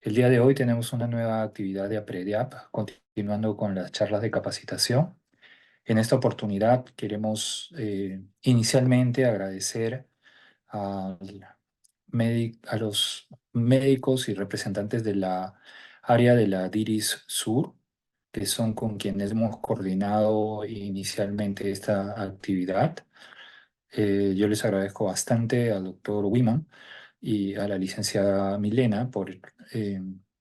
El día de hoy tenemos una nueva actividad de APREDIAP, continuando con las charlas de capacitación. En esta oportunidad queremos inicialmente agradecer al a los médicos y representantes de la área de la DIRIS Sur, que son con quienes hemos coordinado inicialmente esta actividad. Yo les agradezco bastante al doctor Wiman y a la licenciada Milena por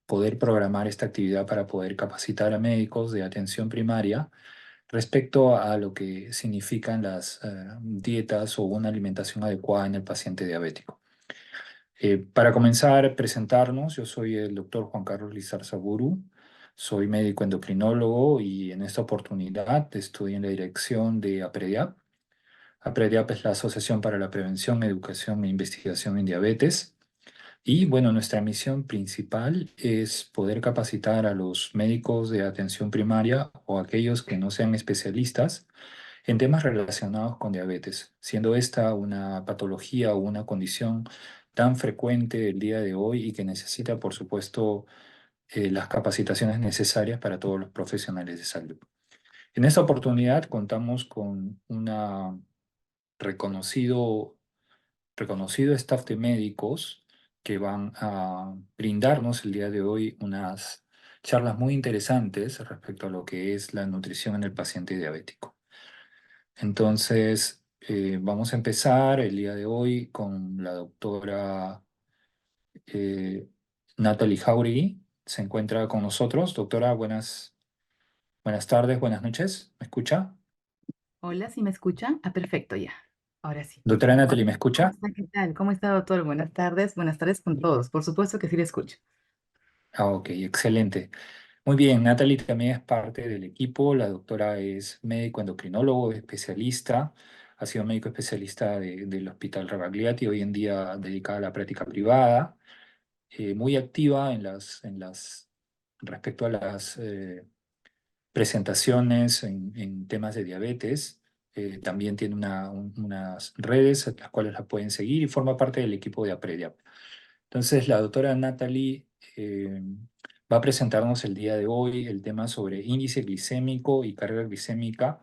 poder programar esta actividad para poder capacitar a médicos de atención primaria respecto a lo que significan las dietas o una alimentación adecuada en el paciente diabético. Para comenzar, presentarnos, yo soy el doctor Juan Carlos Lizarza Buru, soy médico endocrinólogo y en esta oportunidad estoy en la dirección de APREDIAP. APREDIAP es la Asociación para la Prevención, Educación e Investigación en Diabetes. Y bueno, nuestra misión principal es poder capacitar a los médicos de atención primaria o aquellos que no sean especialistas en temas relacionados con diabetes, siendo esta una patología o una condición tan frecuente el día de hoy y que necesita, por supuesto, las capacitaciones necesarias para todos los profesionales de salud. En esta oportunidad contamos con una reconocido, reconocido staff de médicos que van a brindarnos el día de hoy unas charlas muy interesantes respecto a lo que es la nutrición en el paciente diabético. Entonces, vamos a empezar el día de hoy con la doctora eh, Natalie Jauregui. Se encuentra con nosotros. Doctora, buenas tardes, buenas noches. ¿Me escucha? Hola, ¿sí me escuchan? Ah, perfecto, ya. Ahora sí. Doctora Hola, Natalie, ¿me ¿cómo escucha? está? ¿Qué tal? ¿Cómo está, doctor? Buenas tardes con todos. Por supuesto que sí le escucho. Ah, ok, excelente. Muy bien, Natalie también es parte del equipo. La doctora es médico endocrinólogo, especialista. Ha sido médico especialista del Hospital Rebagliati, hoy en día dedicada a la práctica privada. Muy activa respecto a las presentaciones en temas de diabetes. También tiene unas redes a las cuales la pueden seguir y forma parte del equipo de APREDIAP. Entonces, la doctora Natalie va a presentarnos el día de hoy el tema sobre índice glicémico y carga glicémica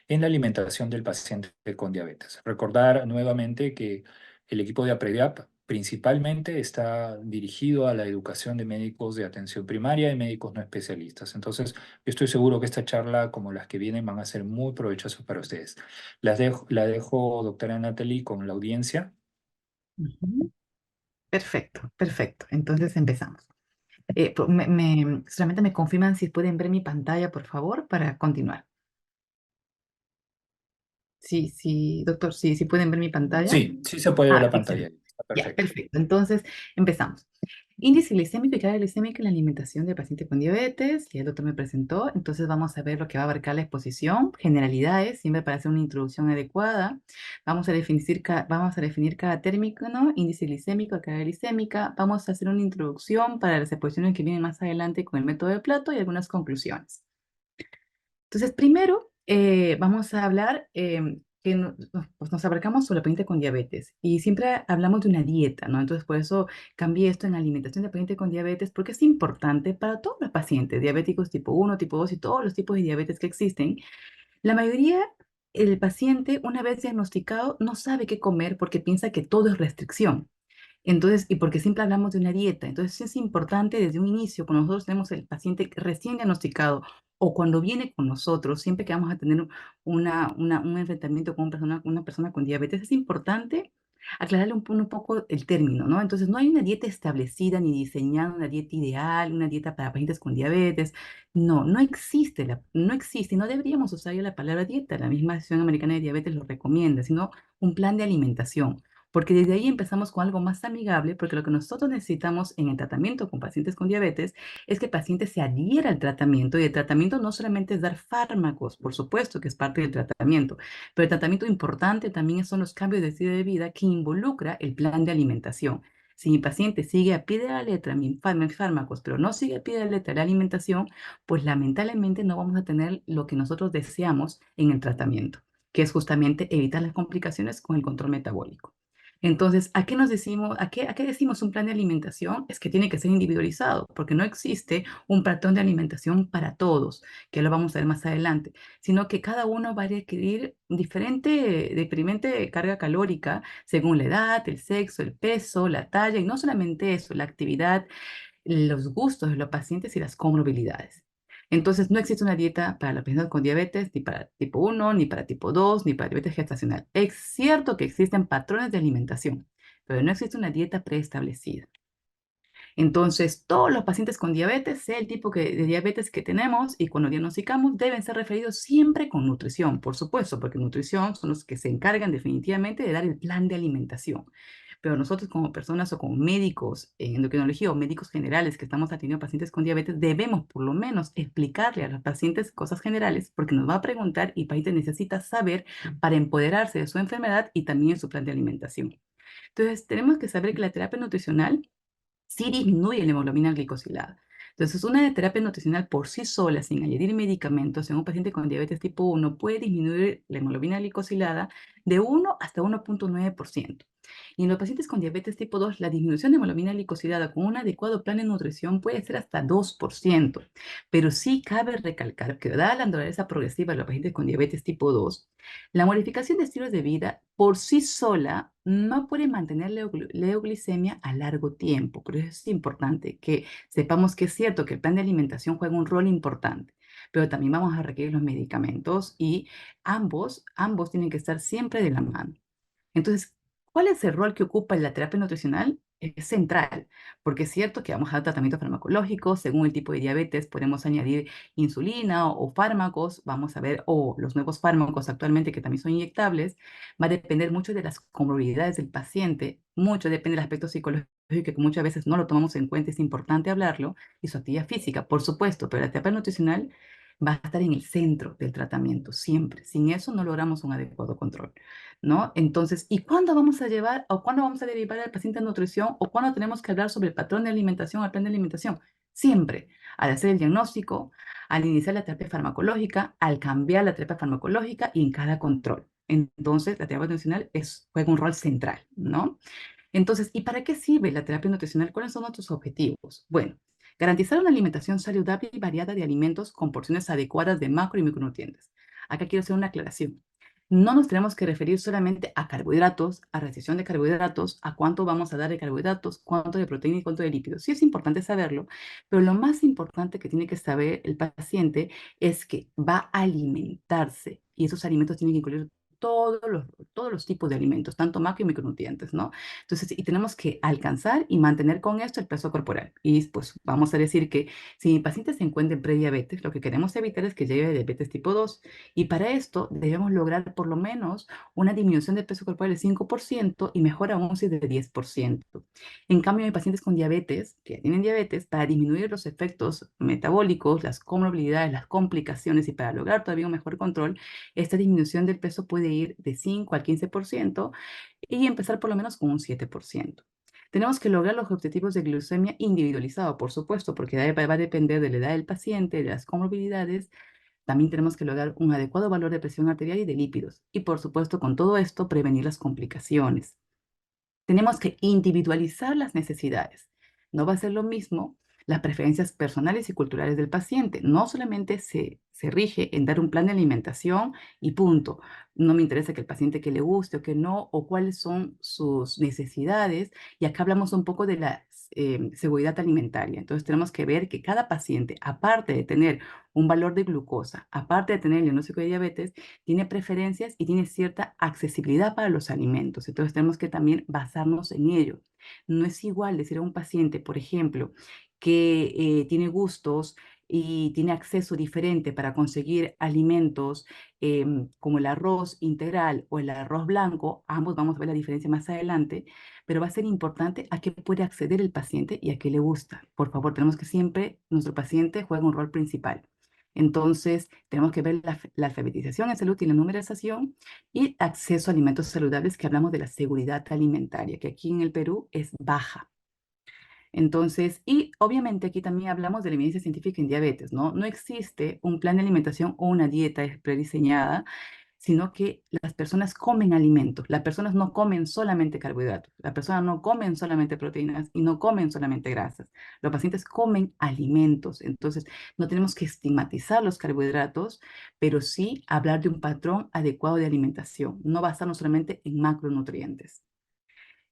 en la alimentación del paciente con diabetes. Recordar nuevamente que el equipo de APREDIAP principalmente está dirigido a la educación de médicos de atención primaria y médicos no especialistas. Entonces, yo estoy seguro que esta charla, como las que vienen, van a ser muy provechosas para ustedes. La dejo, doctora Natalie, con la audiencia. Ujú. Perfecto, perfecto. Entonces empezamos. Solamente me confirman si pueden ver mi pantalla, por favor, para continuar. Sí, sí, doctor, sí, sí pueden ver mi pantalla. Sí, sí se puede ver Ah, la pantalla. excelente. Está Ya, perfecto. perfecto. Entonces, empezamos. Índice glicémico y carga glicémica en la alimentación del paciente con diabetes. Ya el doctor me presentó. Entonces, vamos a ver lo que va a abarcar la exposición, generalidades, siempre para hacer una introducción adecuada. Vamos a definir cada término, ¿no? Índice glicémico, carga glicémica. Vamos a hacer una introducción para las exposiciones que vienen más adelante con el método de Plato y algunas conclusiones. Entonces, primero vamos a hablar pues nos abarcamos sobre el paciente con diabetes y siempre hablamos de una dieta, ¿no? Entonces, por eso cambié esto en alimentación de paciente con diabetes porque es importante para todos los pacientes, diabéticos tipo uno, tipo 2 y todos los tipos de diabetes que existen. La mayoría, el paciente, una vez diagnosticado, no sabe qué comer porque piensa que todo es restricción. Entonces, y porque siempre hablamos de una dieta, entonces es importante desde un inicio, cuando nosotros tenemos el paciente recién diagnosticado o cuando viene con nosotros, siempre que vamos a tener un enfrentamiento con una persona con diabetes, es importante aclararle un poco el término, ¿no? Entonces, no hay una dieta establecida ni diseñada, una dieta ideal, una dieta para pacientes con diabetes. No, no existe, y no deberíamos usar ya la palabra dieta. La misma Asociación Americana de Diabetes lo recomienda, sino un plan de alimentación porque desde ahí empezamos con algo más amigable, porque lo que nosotros necesitamos en el tratamiento con pacientes con diabetes es que el paciente se adhiera al tratamiento y el tratamiento no solamente es dar fármacos, por supuesto que es parte del tratamiento, pero el tratamiento importante también son los cambios de estilo de vida que involucra el plan de alimentación. Si mi paciente sigue a pie de la letra mis fármacos, pero no sigue a pie de la letra la alimentación, pues lamentablemente no vamos a tener lo que nosotros deseamos en el tratamiento, que es justamente evitar las complicaciones con el control metabólico. Entonces, ¿a qué nos decimos, a qué decimos un plan de alimentación? Es que tiene que ser individualizado, porque no existe un patrón de alimentación para todos, que lo vamos a ver más adelante, sino que cada uno va a requerir diferente carga calórica según la edad, el sexo, el peso, la talla, y no solamente eso, la actividad, los gustos de los pacientes y las comorbilidades. Entonces, no existe una dieta para las personas con diabetes, ni para tipo 1, ni para tipo 2, ni para diabetes gestacional. Es cierto que existen patrones de alimentación, pero no existe una dieta preestablecida. Entonces, todos los pacientes con diabetes, sea el tipo de diabetes que tenemos y cuando diagnosticamos, deben ser referidos siempre con nutrición, por supuesto, porque nutrición son los que se encargan definitivamente de dar el plan de alimentación. Pero nosotros como personas o como médicos en endocrinología o médicos generales que estamos atendiendo pacientes con diabetes, debemos por lo menos explicarle a los pacientes cosas generales porque nos va a preguntar y el paciente necesita saber para empoderarse de su enfermedad y también en su plan de alimentación. Entonces, tenemos que saber que la terapia nutricional sí disminuye la hemoglobina glicosilada. Entonces, una terapia nutricional por sí sola, sin añadir medicamentos, en un paciente con diabetes tipo 1 puede disminuir la hemoglobina glicosilada de 1 hasta 1,9%. Y en los pacientes con diabetes tipo 2, la disminución de hemoglobina glicosilada con un adecuado plan de nutrición puede ser hasta 2%. Pero sí cabe recalcar que, dada la naturaleza progresiva de los pacientes con diabetes tipo 2, la modificación de estilos de vida por sí sola no puede mantener la euglicemia a largo tiempo. Por eso es importante que sepamos que es cierto que el plan de alimentación juega un rol importante, pero también vamos a requerir los medicamentos y ambos tienen que estar siempre de la mano. Entonces, ¿cuál es el rol que ocupa la terapia nutricional? Es central, porque es cierto que vamos a dar tratamiento farmacológico, según el tipo de diabetes podemos añadir insulina o fármacos, vamos a ver, o los nuevos fármacos actualmente que también son inyectables, va a depender mucho de las comorbilidades del paciente, mucho depende del aspecto psicológico que muchas veces no lo tomamos en cuenta, es importante hablarlo, y su actividad física, por supuesto, pero la terapia nutricional va a estar en el centro del tratamiento, siempre. Sin eso no logramos un adecuado control. ¿No? Entonces, ¿y cuándo vamos a llevar o cuándo vamos a derivar al paciente a nutrición o cuándo tenemos que hablar sobre el patrón de alimentación, el plan de alimentación? Siempre, al hacer el diagnóstico, al iniciar la terapia farmacológica, al cambiar la terapia farmacológica y en cada control. Entonces, la terapia nutricional juega un rol central, ¿no? Entonces, ¿y para qué sirve la terapia nutricional? ¿Cuáles son nuestros objetivos? Bueno, garantizar una alimentación saludable y variada de alimentos con porciones adecuadas de macro y micronutrientes. Acá quiero hacer una aclaración. No nos tenemos que referir solamente a carbohidratos, a restricción de carbohidratos, a cuánto vamos a dar de carbohidratos, cuánto de proteína y cuánto de lípidos. Sí es importante saberlo, pero lo más importante que tiene que saber el paciente es que va a alimentarse y esos alimentos tienen que incluir todos todos los tipos de alimentos, tanto macro y micronutrientes, ¿no? Entonces, y tenemos que alcanzar y mantener con esto el peso corporal. Y pues vamos a decir que si mi paciente se encuentra en prediabetes, lo que queremos evitar es que llegue a diabetes tipo 2. Y para esto debemos lograr por lo menos una disminución de peso corporal del 5% y mejor aún si es de 10%. En cambio, en pacientes con diabetes, que ya tienen diabetes, para disminuir los efectos metabólicos, las comorbilidades, las complicaciones y para lograr todavía un mejor control, esta disminución del peso puede ir de 5 al 15% y empezar por lo menos con un 7%. Tenemos que lograr los objetivos de glucemia individualizado, por supuesto, porque va a depender de la edad del paciente, de las comorbilidades. También tenemos que lograr un adecuado valor de presión arterial y de lípidos. Y por supuesto, con todo esto, prevenir las complicaciones. Tenemos que individualizar las necesidades. No va a ser lo mismo las preferencias personales y culturales del paciente. No solamente se rige en dar un plan de alimentación y punto. No me interesa que el paciente que le guste o que no, o cuáles son sus necesidades. Y acá hablamos un poco de la seguridad alimentaria. Entonces tenemos que ver que cada paciente, aparte de tener un valor de glucosa, aparte de tener el diagnóstico de diabetes, tiene preferencias y tiene cierta accesibilidad para los alimentos. Entonces tenemos que también basarnos en ello. No es igual decir a un paciente, por ejemplo, que tiene gustos y tiene acceso diferente para conseguir alimentos como el arroz integral o el arroz blanco, ambos vamos a ver la diferencia más adelante, pero va a ser importante a qué puede acceder el paciente y a qué le gusta. Por favor, tenemos que siempre, nuestro paciente juega un rol principal. Entonces, tenemos que ver la alfabetización en salud y la numeración y acceso a alimentos saludables, que hablamos de la seguridad alimentaria, que aquí en el Perú es baja. Entonces, y obviamente aquí también hablamos de la evidencia científica en diabetes, ¿no? No existe un plan de alimentación o una dieta prediseñada sino que las personas comen alimentos. Las personas no comen solamente carbohidratos, las personas no comen solamente proteínas y no comen solamente grasas. Los pacientes comen alimentos. Entonces, no tenemos que estigmatizar los carbohidratos, pero sí hablar de un patrón adecuado de alimentación, no basarnos solamente en macronutrientes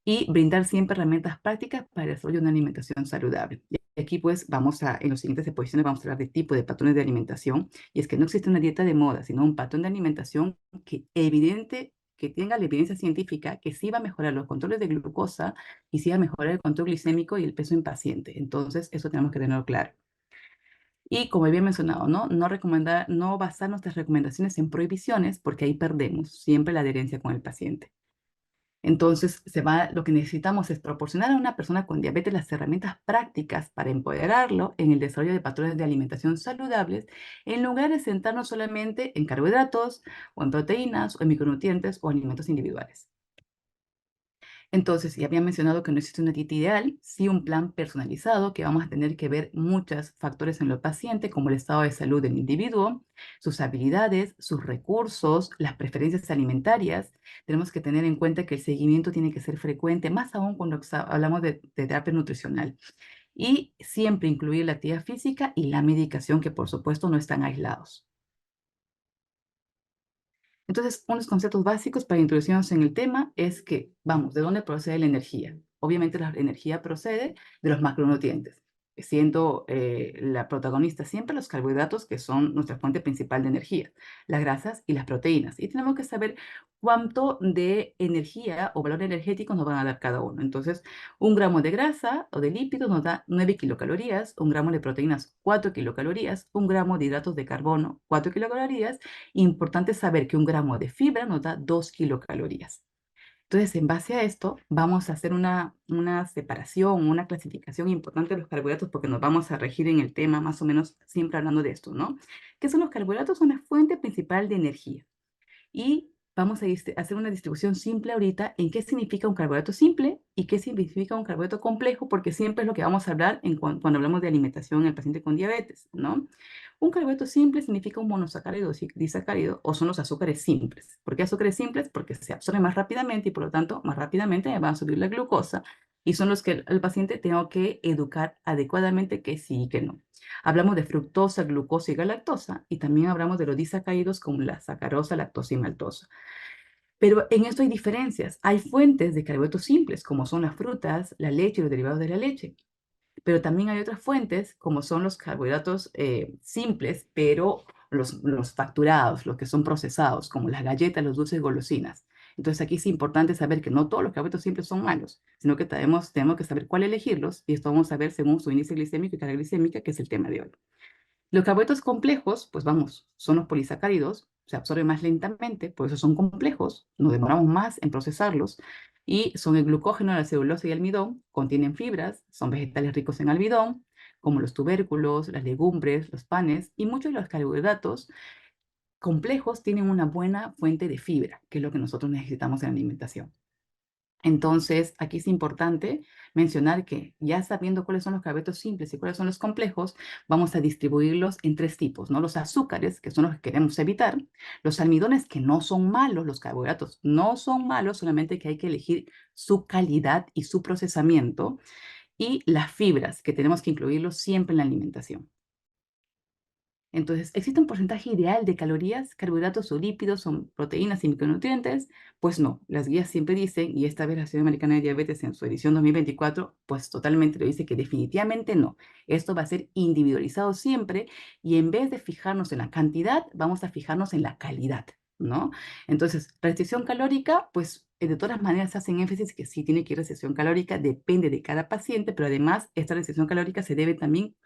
y brindar siempre herramientas prácticas para el desarrollo de una alimentación saludable. Y aquí pues en los siguientes exposiciones vamos a hablar de tipo de patrones de alimentación, y es que no existe una dieta de moda, sino un patrón de alimentación que tenga la evidencia científica que sí va a mejorar los controles de glucosa y sí va a mejorar el control glicémico y el peso en paciente. Entonces, eso tenemos que tenerlo claro. Y como había mencionado, no basar nuestras recomendaciones en prohibiciones, porque ahí perdemos siempre la adherencia con el paciente. Entonces, lo que necesitamos es proporcionar a una persona con diabetes las herramientas prácticas para empoderarlo en el desarrollo de patrones de alimentación saludables, en lugar de centrarnos solamente en carbohidratos o en proteínas o en micronutrientes o alimentos individuales. Entonces, ya había mencionado que no existe una dieta ideal, sí un plan personalizado que vamos a tener que ver muchos factores en el paciente, como el estado de salud del individuo, sus habilidades, sus recursos, las preferencias alimentarias. Tenemos que tener en cuenta que el seguimiento tiene que ser frecuente, más aún cuando hablamos de terapia nutricional. Y siempre incluir la actividad física y la medicación, que por supuesto no están aislados. Entonces, unos conceptos básicos para introducirnos en el tema es que, vamos, ¿de dónde procede la energía? Obviamente la energía procede de los macronutrientes, siendo la protagonista siempre los carbohidratos, que son nuestra fuente principal de energía, las grasas y las proteínas. Y tenemos que saber cuánto de energía o valor energético nos van a dar cada uno. Entonces, un gramo de grasa o de lípidos nos da 9 kilocalorías, un gramo de proteínas 4 kilocalorías, un gramo de hidratos de carbono 4 kilocalorías. Importante saber que un gramo de fibra nos da 2 kilocalorías. Entonces, en base a esto, vamos a hacer una separación, una clasificación importante de los carbohidratos, porque nos vamos a regir en el tema más o menos siempre hablando de esto, ¿no? ¿Qué son los carbohidratos? Una fuente principal de energía. Y vamos a hacer una distribución simple ahorita en qué significa un carbohidrato simple y qué significa un carbohidrato complejo, porque siempre es lo que vamos a hablar cuando hablamos de alimentación en el paciente con diabetes, ¿no? Un carbohidrato simple significa un monosacárido o disacárido, o son los azúcares simples. ¿Por qué azúcares simples? Porque se absorben más rápidamente y por lo tanto más rápidamente van a subir la glucosa, y son los que el paciente tenga que educar adecuadamente que sí y que no. Hablamos de fructosa, glucosa y galactosa, y también hablamos de los disacáridos como la sacarosa, lactosa y maltosa. Pero en esto hay diferencias. Hay fuentes de carbohidratos simples, como son las frutas, la leche y los derivados de la leche. Pero también hay otras fuentes, como son los carbohidratos simples, pero los facturados, los que son procesados, como las galletas, los dulces y golosinas. Entonces aquí es importante saber que no todos los carbohidratos simples son malos, sino que tenemos que saber cuál elegirlos, y esto vamos a ver según su índice glicémico y carga glicémica, que es el tema de hoy. Los carbohidratos complejos, pues vamos, son los polisacáridos, se absorben más lentamente, por eso son complejos, nos demoramos más en procesarlos, y son el glucógeno, la celulosa y el almidón, contienen fibras, son vegetales ricos en almidón, como los tubérculos, las legumbres, los panes, y muchos de los carbohidratos complejos tienen una buena fuente de fibra, que es lo que nosotros necesitamos en la alimentación. Entonces, aquí es importante mencionar que ya sabiendo cuáles son los carbohidratos simples y cuáles son los complejos, vamos a distribuirlos en tres tipos, ¿no? Los azúcares, que son los que queremos evitar, los almidones, que no son malos, los carbohidratos no son malos, solamente que hay que elegir su calidad y su procesamiento, y las fibras, que tenemos que incluirlos siempre en la alimentación. Entonces, ¿existe un porcentaje ideal de calorías, carbohidratos o lípidos, son proteínas y micronutrientes? Pues no, las guías siempre dicen, y esta vez la Asociación Americana de Diabetes en su edición 2024, pues totalmente lo dice, que definitivamente no. Esto va a ser individualizado siempre, y en vez de fijarnos en la cantidad, vamos a fijarnos en la calidad, ¿no? Entonces, restricción calórica, pues de todas maneras hacen énfasis que sí tiene que ir restricción calórica, depende de cada paciente, pero además esta restricción calórica se debe también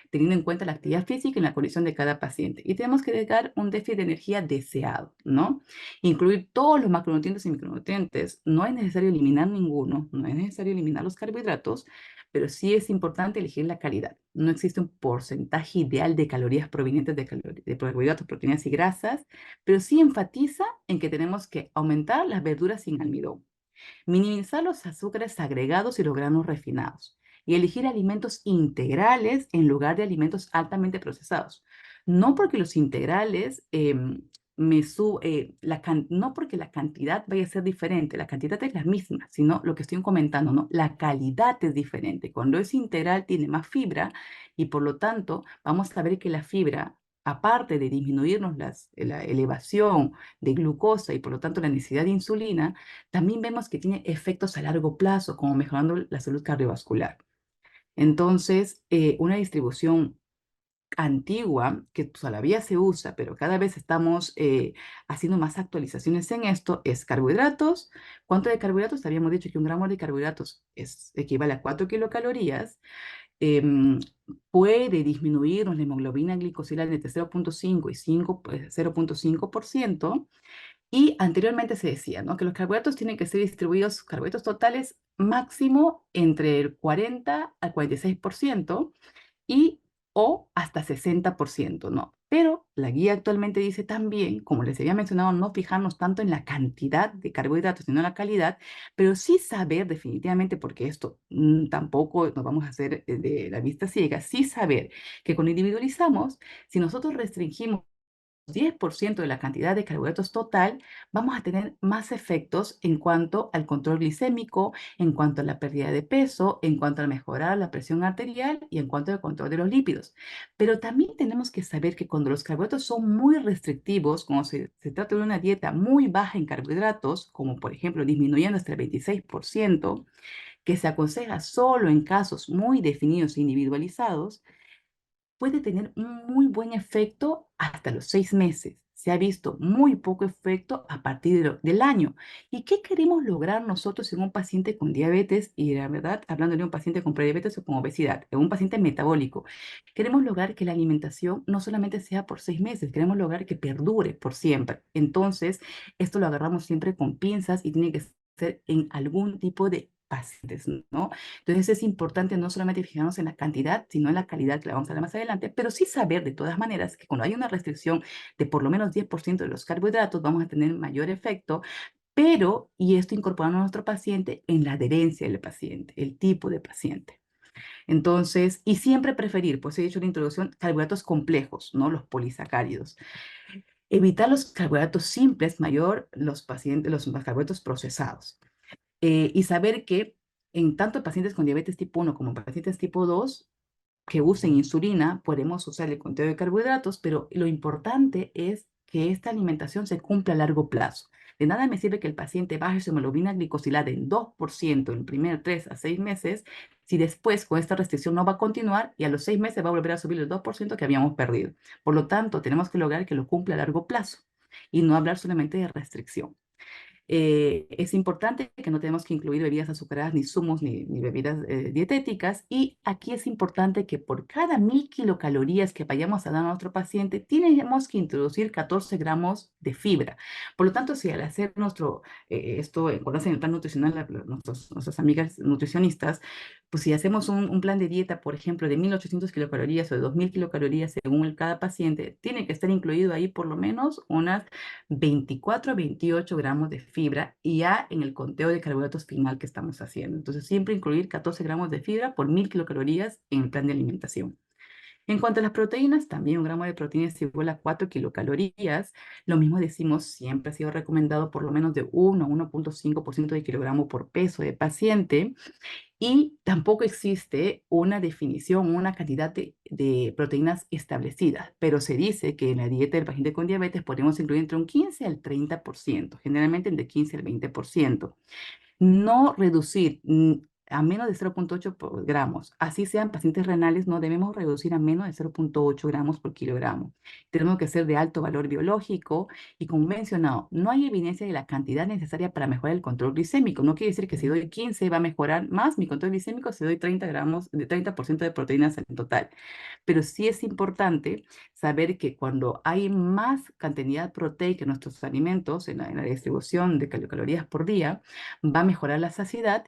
teniendo en cuenta la actividad física y la condición de cada paciente. Y tenemos que dedicar un déficit de energía deseado, ¿no? Incluir todos los macronutrientes y micronutrientes. No es necesario eliminar ninguno, no es necesario eliminar los carbohidratos, pero sí es importante elegir la calidad. No existe un porcentaje ideal de calorías provenientes de carbohidratos, proteínas y grasas, pero sí enfatiza en que tenemos que aumentar las verduras sin almidón, minimizar los azúcares agregados y los granos refinados, y elegir alimentos integrales en lugar de alimentos altamente procesados. No porque los integrales no porque la cantidad vaya a ser diferente, la cantidad es la misma, sino lo que estoy comentando, ¿no? La calidad es diferente. Cuando es integral tiene más fibra y por lo tanto vamos a ver que la fibra, aparte de disminuirnos la elevación de glucosa y por lo tanto la necesidad de insulina, también vemos que tiene efectos a largo plazo, como mejorando la salud cardiovascular. Entonces, una distribución antigua que todavía se usa, pero cada vez estamos haciendo más actualizaciones en esto, es carbohidratos. ¿Cuánto de carbohidratos? Habíamos dicho que 1 gramo de carbohidratos equivale a 4 kilocalorías. em, Puede disminuir la hemoglobina glicosilada entre 0,5 y 0,5%. Y anteriormente se decía, ¿no?, que los carbohidratos tienen que ser distribuidos, carbohidratos totales, máximo entre el 40 al 46% y o hasta 60%, ¿no? Pero la guía actualmente dice también, como les había mencionado, no fijarnos tanto en la cantidad de carbohidratos, sino en la calidad, pero sí saber definitivamente, porque esto tampoco nos vamos a hacer de la vista ciega, sí saber que cuando individualizamos, si nosotros restringimos 10% de la cantidad de carbohidratos total, vamos a tener más efectos en cuanto al control glicémico, en cuanto a la pérdida de peso, en cuanto a mejorar la presión arterial y en cuanto al control de los lípidos. Pero también tenemos que saber que cuando los carbohidratos son muy restrictivos, como se trata de una dieta muy baja en carbohidratos, como por ejemplo disminuyendo hasta el 26%, que se aconseja solo en casos muy definidos e individualizados, puede tener un muy buen efecto hasta los 6 meses. Se ha visto muy poco efecto a partir del año. ¿Y qué queremos lograr nosotros en un paciente con diabetes? Y la verdad, hablando de un paciente con prediabetes o con obesidad, en un paciente metabólico, queremos lograr que la alimentación no solamente sea por 6 meses, queremos lograr que perdure por siempre. Entonces, esto lo agarramos siempre con pinzas y tiene que ser en algún tipo de pacientes, ¿no? Entonces es importante no solamente fijarnos en la cantidad, sino en la calidad, que la vamos a ver más adelante, pero sí saber de todas maneras que cuando hay una restricción de por lo menos 10% de los carbohidratos, vamos a tener mayor efecto, pero, y esto incorporando a nuestro paciente en la adherencia del paciente, el tipo de paciente. Entonces, y siempre preferir, pues he dicho en la introducción, carbohidratos complejos, ¿no? Los polisacáridos. Evitar los carbohidratos simples, mayor los carbohidratos procesados. Y saber que en tanto pacientes con diabetes tipo 1 como pacientes tipo 2 que usen insulina, podemos usar el conteo de carbohidratos, pero lo importante es que esta alimentación se cumpla a largo plazo. De nada me sirve que el paciente baje su hemoglobina glicosilada en 2% en el primer 3 a 6 meses, si después con esta restricción no va a continuar y a los 6 meses va a volver a subir el 2% que habíamos perdido. Por lo tanto, tenemos que lograr que lo cumpla a largo plazo y no hablar solamente de restricción. Es importante que no tenemos que incluir bebidas azucaradas, ni zumos, ni bebidas dietéticas. Y aquí es importante que por cada 1000 kilocalorías que vayamos a dar a nuestro paciente, tenemos que introducir 14 gramos de fibra. Por lo tanto, si al hacer esto, cuando hacen el plan nutricional, nuestras amigas nutricionistas, pues si hacemos un plan de dieta, por ejemplo, de 1800 kilocalorías o de 2000 kilocalorías según cada paciente, tiene que estar incluido ahí por lo menos unas 24 a 28 gramos de fibra y ya en el conteo de carbohidratos final que estamos haciendo. Entonces, siempre incluir 14 gramos de fibra por 1000 kilocalorías en el plan de alimentación. En cuanto a las proteínas, también 1 gramo de proteína es igual a 4 kilocalorías. Lo mismo decimos, siempre ha sido recomendado por lo menos de 1 a 1,5% de kilogramo por peso de paciente. Y tampoco existe una definición, una cantidad de proteínas establecida, pero se dice que en la dieta del paciente con diabetes podemos incluir entre un 15 al 30%, generalmente entre 15 al 20%. No reducir a menos de 0,8 gramos. Así sean pacientes renales, no debemos reducir a menos de 0,8 gramos por kilogramo. Tenemos que ser de alto valor biológico y, como mencionado, no hay evidencia de la cantidad necesaria para mejorar el control glicémico. No quiere decir que si doy 15 va a mejorar más mi control glicémico si doy 30 gramos, de 30% de proteínas en total. Pero sí es importante saber que cuando hay más cantidad proteica en nuestros alimentos, en la distribución de kilocalorías por día, va a mejorar la saciedad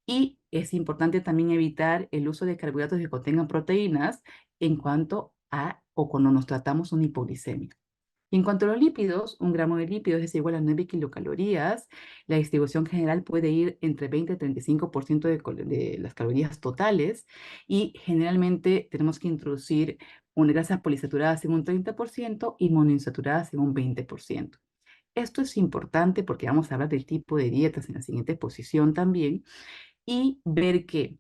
y es importante también evitar el uso de carbohidratos que contengan proteínas en cuanto a o cuando nos tratamos una hipoglicemia. Y en cuanto a los lípidos, un gramo de lípidos es igual a 9 kilocalorías. La distribución general puede ir entre 20 y 35% de las calorías totales y generalmente tenemos que introducir grasas polisaturadas en un 30% y monoinsaturadas en un 20%. Esto es importante porque vamos a hablar del tipo de dietas en la siguiente posición también y ver que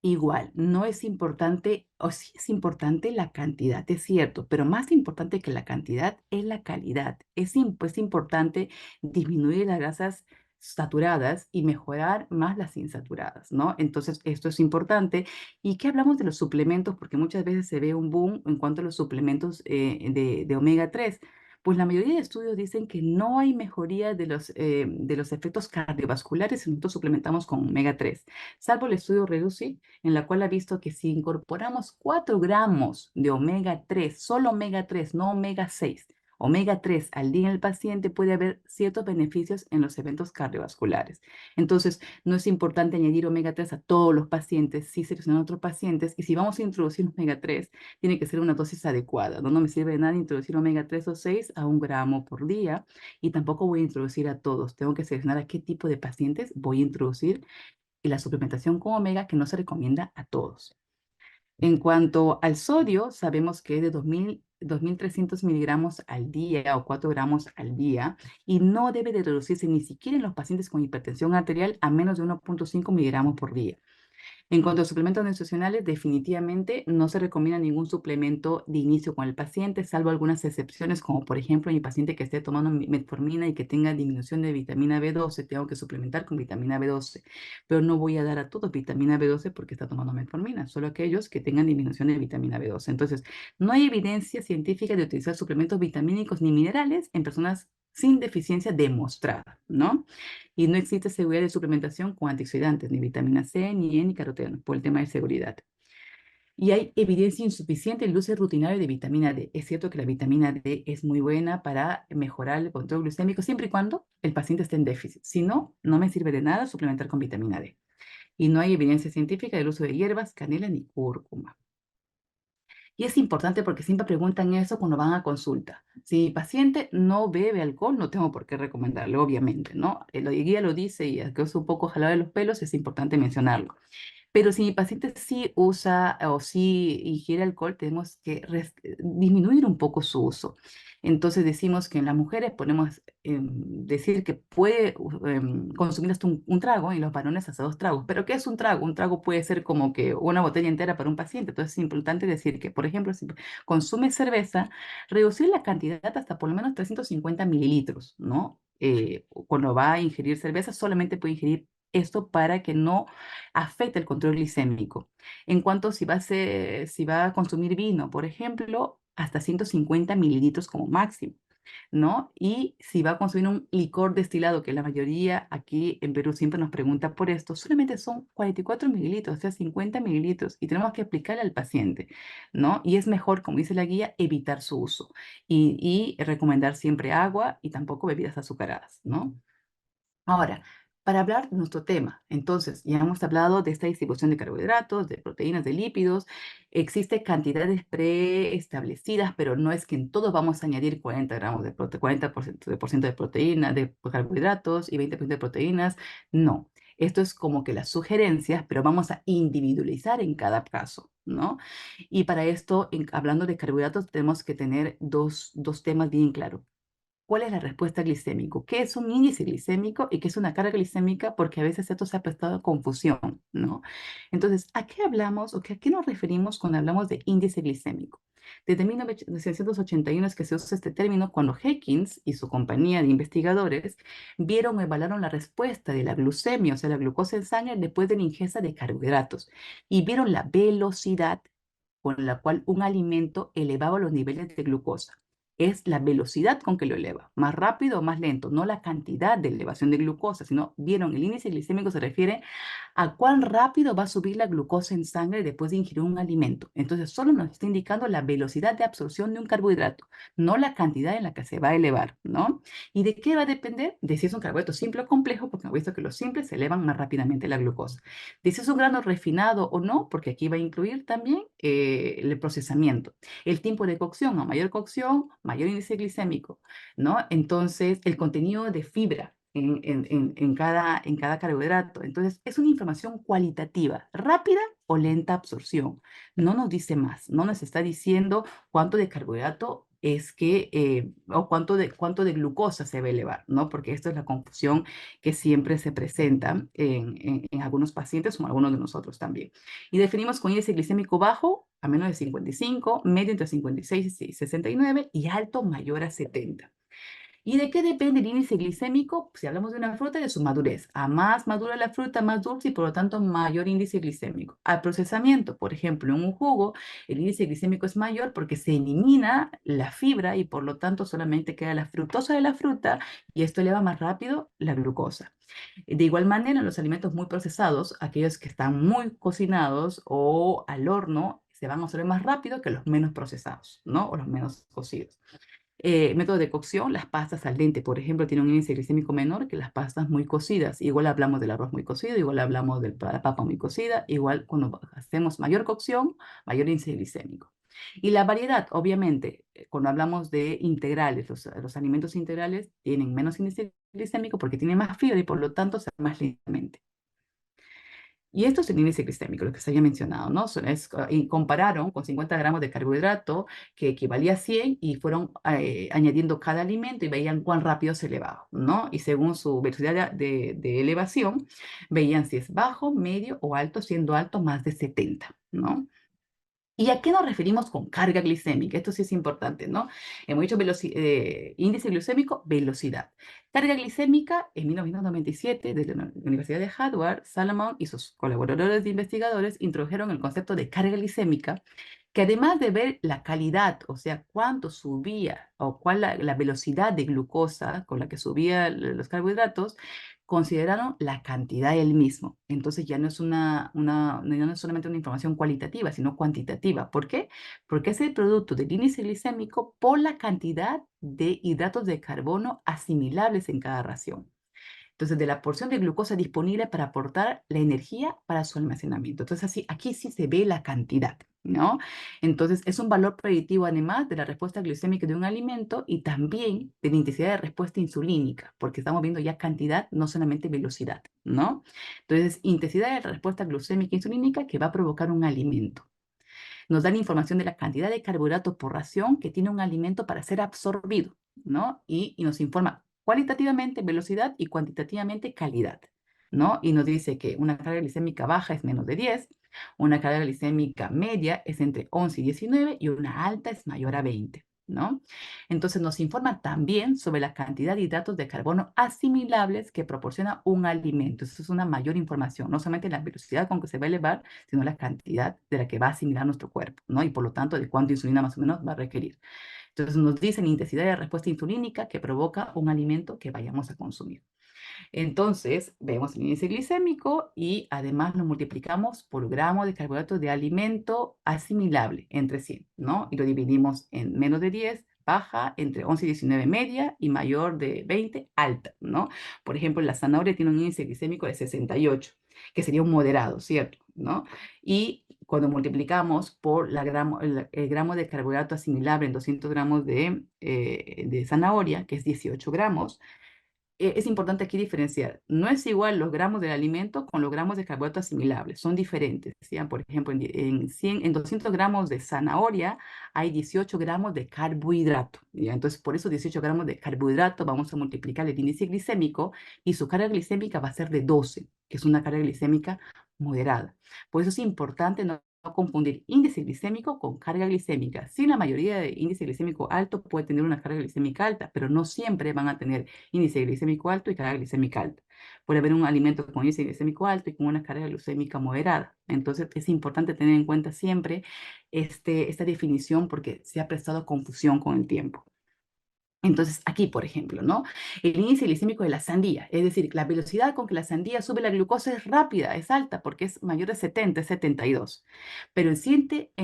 igual, no es importante, o sí es importante la cantidad, es cierto, pero más importante que la cantidad es la calidad. Es importante disminuir las grasas saturadas y mejorar más las insaturadas, ¿no? Entonces, esto es importante. ¿Y qué hablamos de los suplementos? Porque muchas veces se ve un boom en cuanto a los suplementos de omega 3. Pues la mayoría de estudios dicen que no hay mejoría de los efectos cardiovasculares si nosotros suplementamos con omega 3, salvo el estudio REDUCI, en la cual ha visto que si incorporamos 4 gramos de omega 3, solo omega 3, no omega 6, omega 3 al día en el paciente, puede haber ciertos beneficios en los eventos cardiovasculares. Entonces, no es importante añadir omega 3 a todos los pacientes, sí seleccionar a otros pacientes, y si vamos a introducir omega 3, tiene que ser una dosis adecuada. No me sirve de nada introducir omega 3 o 6 a 1 gramo por día, y tampoco voy a introducir a todos. Tengo que seleccionar a qué tipo de pacientes voy a introducir y la suplementación con omega que no se recomienda a todos. En cuanto al sodio, sabemos que es de 2.300 miligramos al día o 4 gramos al día y no debe de reducirse ni siquiera en los pacientes con hipertensión arterial a menos de 1,5 miligramos por día. En cuanto a suplementos nutricionales, definitivamente no se recomienda ningún suplemento de inicio con el paciente, salvo algunas excepciones, como por ejemplo mi paciente que esté tomando metformina y que tenga disminución de vitamina B12, tengo que suplementar con vitamina B12, pero no voy a dar a todos vitamina B12 porque está tomando metformina, solo aquellos que tengan disminución de vitamina B12. Entonces, no hay evidencia científica de utilizar suplementos vitamínicos ni minerales en personas sin deficiencia demostrada, ¿no? Y no existe seguridad de suplementación con antioxidantes, ni vitamina C, ni E, ni caroteno, por el tema de seguridad. Y hay evidencia insuficiente del uso rutinario de vitamina D. Es cierto que la vitamina D es muy buena para mejorar el control glucémico siempre y cuando el paciente esté en déficit. Si no, no me sirve de nada suplementar con vitamina D. Y no hay evidencia científica del uso de hierbas, canela ni cúrcuma. Y es importante porque siempre preguntan eso cuando van a consulta. Si mi paciente no bebe alcohol, no tengo por qué recomendarle, obviamente, ¿no? La guía lo dice y que es un poco jalado de los pelos, es importante mencionarlo. Pero si mi paciente sí usa o sí ingiere alcohol, tenemos que disminuir un poco su uso. Entonces decimos que en las mujeres podemos decir que puede consumir hasta un trago y los varones hasta 2 tragos. ¿Pero qué es un trago? Un trago puede ser como que una botella entera para un paciente. Entonces es importante decir que, por ejemplo, si consume cerveza, reducir la cantidad hasta por lo menos 350 mililitros, ¿no? Cuando va a ingerir cerveza, solamente puede ingerir esto para que no afecta el control glicémico. En cuanto si va a consumir vino, por ejemplo, hasta 150 mililitros como máximo, ¿no? Y si va a consumir un licor destilado, que la mayoría aquí en Perú siempre nos pregunta por esto, solamente son 44 mililitros, o sea, 50 mililitros, y tenemos que aplicarle al paciente, ¿no? Y es mejor, como dice la guía, evitar su uso y recomendar siempre agua y tampoco bebidas azucaradas, ¿no? Ahora, para hablar de nuestro tema, entonces, ya hemos hablado de esta distribución de carbohidratos, de proteínas, de lípidos. Existen cantidades preestablecidas, pero no es que en todo vamos a añadir 40 gramos de 40% de proteína, de carbohidratos y 20% de proteínas. No, esto es como que las sugerencias, pero vamos a individualizar en cada caso, ¿no? Y para esto, hablando de carbohidratos, tenemos que tener dos temas bien claros. ¿Cuál es la respuesta glicémica? ¿Qué es un índice glicémico y qué es una carga glicémica? Porque a veces esto se ha prestado a confusión, ¿no? Entonces, ¿a qué hablamos o a qué nos referimos cuando hablamos de índice glicémico? Desde 1981 es que se usa este término cuando Hawkins y su compañía de investigadores vieron o evaluaron la respuesta de la glucemia, o sea, la glucosa en sangre, después de la ingesta de carbohidratos y vieron la velocidad con la cual un alimento elevaba los niveles de glucosa. Es la velocidad con que lo eleva, más rápido o más lento, no la cantidad de elevación de glucosa, sino, vieron, el índice glicémico se refiere a cuán rápido va a subir la glucosa en sangre después de ingerir un alimento. Entonces, solo nos está indicando la velocidad de absorción de un carbohidrato, no la cantidad en la que se va a elevar, ¿no? ¿Y de qué va a depender? De si es un carbohidrato simple o complejo, porque hemos visto que los simples se elevan más rápidamente la glucosa. De si es un grano refinado o no, porque aquí va a incluir también el procesamiento. El tiempo de cocción, a mayor cocción, mayor índice glicémico, ¿no? Entonces, el contenido de fibra en cada carbohidrato. Entonces, es una información cualitativa, rápida o lenta absorción. No nos dice más, no nos está diciendo cuánto de carbohidrato es que, o cuánto de glucosa se va a elevar, ¿no? Porque esto es la confusión que siempre se presenta en algunos pacientes o en algunos de nosotros también. Y definimos con índice glicémico bajo a menos de 55, medio entre 56 y 69 y alto mayor a 70. ¿Y de qué depende el índice glicémico? Si hablamos de una fruta, de su madurez. A más madura la fruta, más dulce y por lo tanto mayor índice glicémico. Al procesamiento, por ejemplo, en un jugo, el índice glicémico es mayor porque se elimina la fibra y por lo tanto solamente queda la fructosa de la fruta y esto eleva más rápido la glucosa. De igual manera, en los alimentos muy procesados, aquellos que están muy cocinados o al horno, se van a absorber más rápido que los menos procesados, ¿no? O los menos cocidos. Método de cocción, las pastas al dente, por ejemplo, tienen un índice glicémico menor que las pastas muy cocidas. Igual hablamos del arroz muy cocido, igual hablamos de la papa muy cocida, igual cuando hacemos mayor cocción, mayor índice glicémico. Y la variedad, obviamente, cuando hablamos de integrales, los alimentos integrales tienen menos índice glicémico porque tienen más fibra y por lo tanto se más lentamente. Y esto es el índice glicémico, lo que se había mencionado, ¿no? Y compararon con 50 gramos de carbohidrato, que equivalía a 100, y fueron añadiendo cada alimento y veían cuán rápido se elevaba, ¿no? Y según su velocidad de elevación, veían si es bajo, medio o alto, siendo alto más de 70, ¿no? ¿Y a qué nos referimos con carga glicémica? Esto sí es importante, ¿no? Hemos dicho índice glucémico, velocidad. Carga glicémica, en 1997, desde la Universidad de Harvard, Salomon y sus colaboradores de investigadores introdujeron el concepto de carga glicémica, que además de ver la calidad, o sea, cuánto subía o cuál la velocidad de glucosa con la que subían los carbohidratos, consideraron la cantidad del mismo. Entonces ya no es ya no es solamente una información cualitativa, sino cuantitativa. ¿Por qué? Porque es el producto del índice glicémico por la cantidad de hidratos de carbono asimilables en cada ración. Entonces, de la porción de glucosa disponible para aportar la energía para su almacenamiento. Entonces, así, aquí sí se ve la cantidad, ¿no? Entonces, es un valor predictivo además de la respuesta glucémica de un alimento y también de la intensidad de respuesta insulínica, porque estamos viendo ya cantidad, no solamente velocidad, ¿no? Entonces, intensidad de respuesta glucémica insulínica que va a provocar un alimento. Nos dan información de la cantidad de carbohidratos por ración que tiene un alimento para ser absorbido, ¿no? Y nos informa cualitativamente velocidad y cuantitativamente calidad, ¿no? Y nos dice que una carga glicémica baja es menos de 10, una carga glicémica media es entre 11 y 19 y una alta es mayor a 20. ¿No? Entonces nos informa también sobre la cantidad de hidratos de carbono asimilables que proporciona un alimento. Eso es una mayor información, no solamente la velocidad con que se va a elevar, sino la cantidad de la que va a asimilar nuestro cuerpo, ¿no? Y por lo tanto, de cuánta insulina más o menos va a requerir. Entonces nos dicen intensidad de respuesta insulínica que provoca un alimento que vayamos a consumir. Entonces, vemos el índice glicémico y además lo multiplicamos por gramo de carbohidratos de alimento asimilable entre 100, ¿no? Y lo dividimos en menos de 10, baja, entre 11 y 19, media, y mayor de 20, alta, ¿no? Por ejemplo, la zanahoria tiene un índice glicémico de 68, que sería un moderado, ¿cierto? ¿No? Y cuando multiplicamos por el gramo de carbohidrato asimilable en 200 gramos de zanahoria, que es 18 gramos, es importante aquí diferenciar. No es igual los gramos del alimento con los gramos de carbohidrato asimilables, son diferentes. ¿Sí? Por ejemplo, en 200 gramos de zanahoria hay 18 gramos de carbohidrato. ¿Ya? Entonces, por esos 18 gramos de carbohidrato vamos a multiplicar el índice glicémico y su carga glicémica va a ser de 12, que es una carga glicémica moderada. Por eso es importante no confundir índice glicémico con carga glicémica. Sí, la mayoría de índice glicémico alto puede tener una carga glicémica alta, pero no siempre van a tener índice glicémico alto y carga glicémica alta. Puede haber un alimento con índice glicémico alto y con una carga glucémica moderada. Entonces, es importante tener en cuenta siempre esta definición porque se ha prestado confusión con el tiempo. Entonces, aquí, por ejemplo, ¿no? El índice glicémico de la sandía, es decir, la velocidad con que la sandía sube la glucosa es rápida, es alta, porque es mayor de 70, es 72. Pero en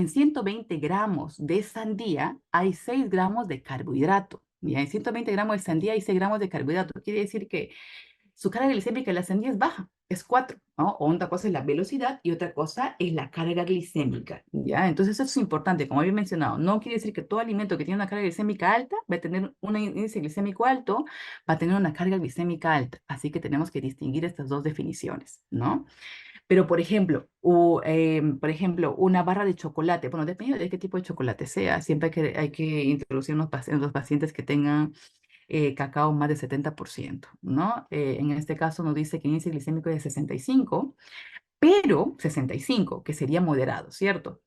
120 gramos de sandía hay 6 gramos de carbohidrato. Y en 120 gramos de sandía hay 6 gramos de carbohidrato. Quiere decir que su carga glicémica de la sandía es baja, es 4, ¿no? O una cosa es la velocidad y otra cosa es la carga glicémica, ¿ya? Entonces eso es importante, como había mencionado, no quiere decir que todo alimento que tiene una carga glicémica alta va a tener un índice glicémico alto, va a tener una carga glicémica alta, así que tenemos que distinguir estas dos definiciones, ¿no? Pero, por ejemplo, una barra de chocolate, bueno, depende de qué tipo de chocolate sea, siempre hay que introducir en los pacientes que tengan cacao más de 70%, ¿no? En este caso nos dice que el índice glicémico es de 65, pero 65, que sería moderado, ¿cierto?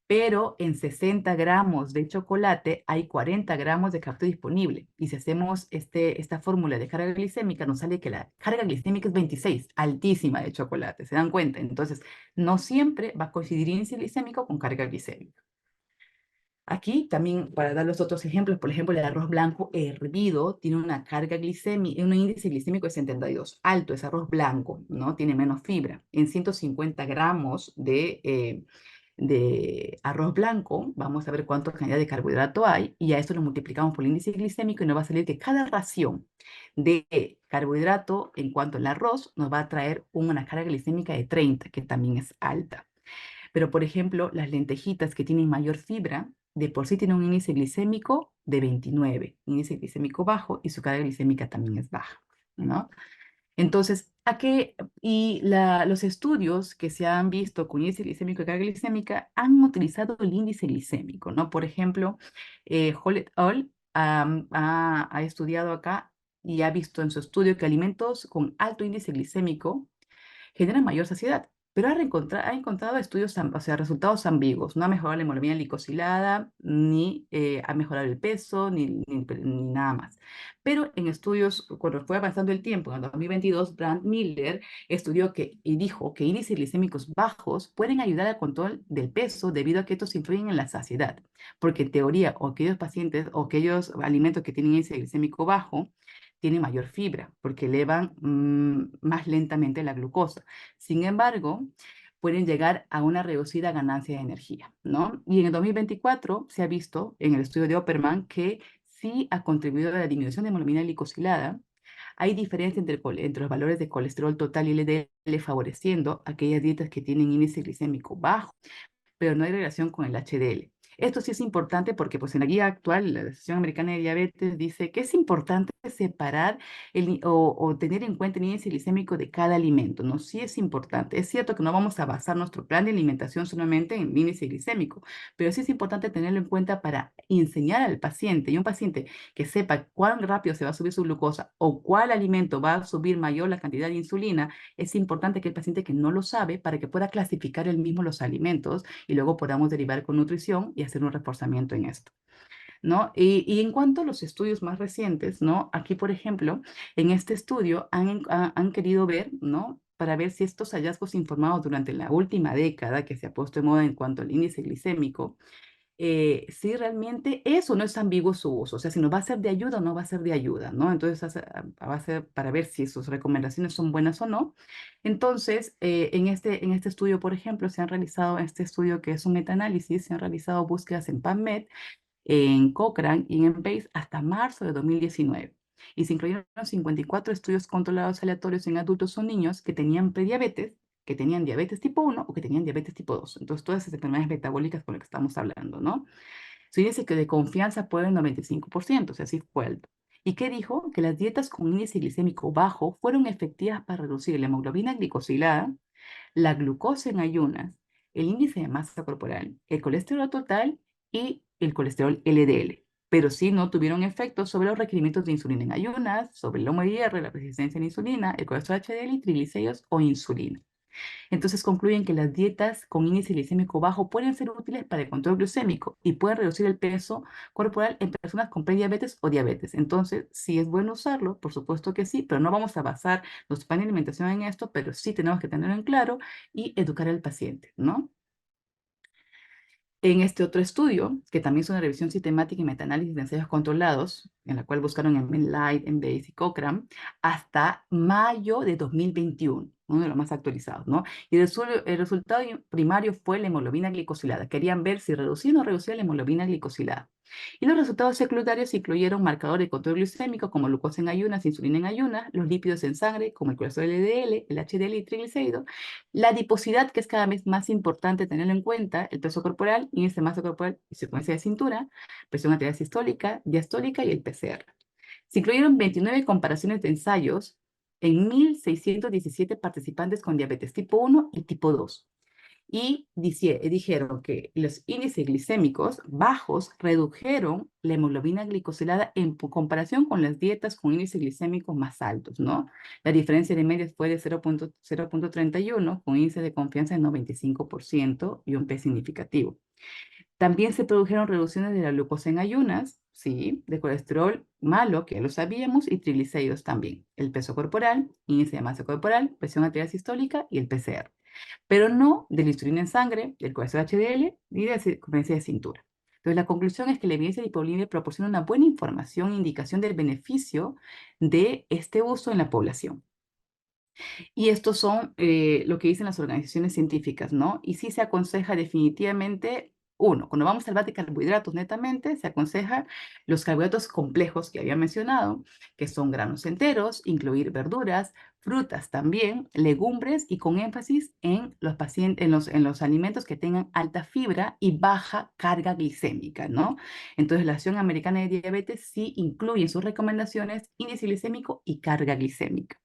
Pero en 60 gramos de chocolate hay 40 gramos de cacao disponible. Y si hacemos esta fórmula de carga glicémica, nos sale que la carga glicémica es 26, altísima de chocolate, ¿se dan cuenta? Entonces, no siempre va a coincidir índice glicémico con carga glicémica. Aquí también, para dar los otros ejemplos, por ejemplo, el arroz blanco hervido tiene una carga glicémica, un índice glicémico de 72, alto, es arroz blanco, ¿no? Tiene menos fibra. En 150 gramos de arroz blanco, vamos a ver cuánta cantidad de carbohidrato hay, y a esto lo multiplicamos por el índice glicémico y nos va a salir que cada ración de carbohidrato en cuanto al arroz nos va a traer una carga glicémica de 30, que también es alta. Pero, por ejemplo, las lentejitas que tienen mayor fibra, de por sí tienen un índice glicémico de 29, índice glicémico bajo, y su carga glicémica también es baja, ¿no? Entonces, los estudios que se han visto con índice glicémico y carga glicémica han utilizado el índice glicémico, ¿no? Por ejemplo, Hall et al. Ha estudiado acá y ha visto en su estudio que alimentos con alto índice glicémico genera mayor saciedad, pero ha encontrado estudios, o sea, resultados ambiguos. No ha mejorado la hemoglobina glicosilada, ni ha mejorado el peso, ni nada más. Pero en estudios, cuando fue avanzando el tiempo, en el 2022, Brand Miller estudió y dijo que índices glicémicos bajos pueden ayudar al control del peso debido a que estos influyen en la saciedad. Porque en teoría, o aquellos pacientes o aquellos alimentos que tienen índice glicémico bajo, tienen mayor fibra porque elevan más lentamente la glucosa. Sin embargo, pueden llegar a una reducida ganancia de energía, ¿no? Y en el 2024 se ha visto en el estudio de Opperman que sí ha contribuido a la disminución de hemoglobina glicosilada. Hay diferencia entre los valores de colesterol total y LDL, favoreciendo aquellas dietas que tienen índice glicémico bajo, pero no hay relación con el HDL. Esto sí es importante porque pues, en la guía actual, la Asociación Americana de Diabetes dice que es importante separar o tener en cuenta el índice glicémico de cada alimento, ¿no? Sí es importante. Es cierto que no vamos a basar nuestro plan de alimentación solamente en el índice glicémico, pero sí es importante tenerlo en cuenta para enseñar al paciente, y un paciente que sepa cuán rápido se va a subir su glucosa o cuál alimento va a subir mayor la cantidad de insulina, es importante que el paciente que no lo sabe para que pueda clasificar él mismo los alimentos y luego podamos derivar con nutrición y hacer un reforzamiento en esto, ¿no? Y en cuanto a los estudios más recientes, ¿no? Aquí, por ejemplo, en este estudio han querido ver, ¿no? Para ver si estos hallazgos informados durante la última década que se ha puesto de moda en cuanto al índice glicémico, si realmente es o no es ambiguo su uso, o sea, si nos va a ser de ayuda o no va a ser de ayuda, ¿no? Entonces, va a ser para ver si sus recomendaciones son buenas o no. Entonces, en este estudio, por ejemplo, este estudio que es un metaanálisis, se han realizado búsquedas en PubMed, en Cochrane y en Embase hasta marzo de 2019. Y se incluyeron 54 estudios controlados aleatorios en adultos o niños que tenían prediabetes, que tenían diabetes tipo 1 o que tenían diabetes tipo 2. Entonces, todas esas enfermedades metabólicas con las que estamos hablando, ¿no? Se dice que de confianza puede el 95%, o sea, sí fue alto. ¿Y qué dijo? Que las dietas con índice glicémico bajo fueron efectivas para reducir la hemoglobina glicosilada, la glucosa en ayunas, el índice de masa corporal, el colesterol total y el colesterol LDL. Pero sí no tuvieron efectos sobre los requerimientos de insulina en ayunas, sobre el HDL, la resistencia a la insulina, el colesterol HDL y triglicéridos o insulina. Entonces concluyen que las dietas con índice glicémico bajo pueden ser útiles para el control glucémico y pueden reducir el peso corporal en personas con prediabetes o diabetes. Entonces, sí es bueno usarlo, por supuesto que sí, pero no vamos a basar nuestro plan de alimentación en esto, pero sí tenemos que tenerlo en claro y educar al paciente, ¿no? En este otro estudio, que también es una revisión sistemática y metaanálisis de ensayos controlados, en la cual buscaron en MedLight, Embase y Cochrane, hasta mayo de 2021. uno de los más actualizados, ¿no? Y el resultado primario fue la hemoglobina glicosilada. Querían ver si reducía o no reducía la hemoglobina glicosilada. Y los resultados secundarios incluyeron marcadores de control glucémico como glucosa en ayunas, insulina en ayunas, los lípidos en sangre como el colesterol LDL, el HDL y triglicéridos, la adiposidad, que es cada vez más importante tenerlo en cuenta, el peso corporal, índice de masa corporal y frecuencia de cintura, presión arterial sistólica, diastólica y el PCR. Se incluyeron 29 comparaciones de ensayos en 1.617 participantes con diabetes tipo 1 y tipo 2. Y dijeron que los índices glicémicos bajos redujeron la hemoglobina glicosilada en comparación con las dietas con índices glicémicos más altos, ¿no? La diferencia de medias fue de 0.31 con índice de confianza de 95% y un P significativo. También se produjeron reducciones de la glucosa en ayunas, sí, de colesterol malo, que ya lo sabíamos, y triglicéridos también. El peso corporal, índice de masa corporal, presión arterial sistólica y el PCR. Pero no de la insulina en sangre, del colesterol HDL ni de la circunferencia de cintura. Entonces, la conclusión es que la evidencia disponible proporciona una buena información e indicación del beneficio de este uso en la población. Y estos son lo que dicen las organizaciones científicas, ¿no? Y sí se aconseja definitivamente, uno, cuando vamos a hablar de carbohidratos netamente, se aconseja los carbohidratos complejos que había mencionado, que son granos enteros, incluir verduras, frutas también, legumbres y con énfasis en los pacientes, en los alimentos que tengan alta fibra y baja carga glicémica, ¿no? Entonces, la Asociación Americana de Diabetes sí incluye en sus recomendaciones índice glicémico y carga glicémica.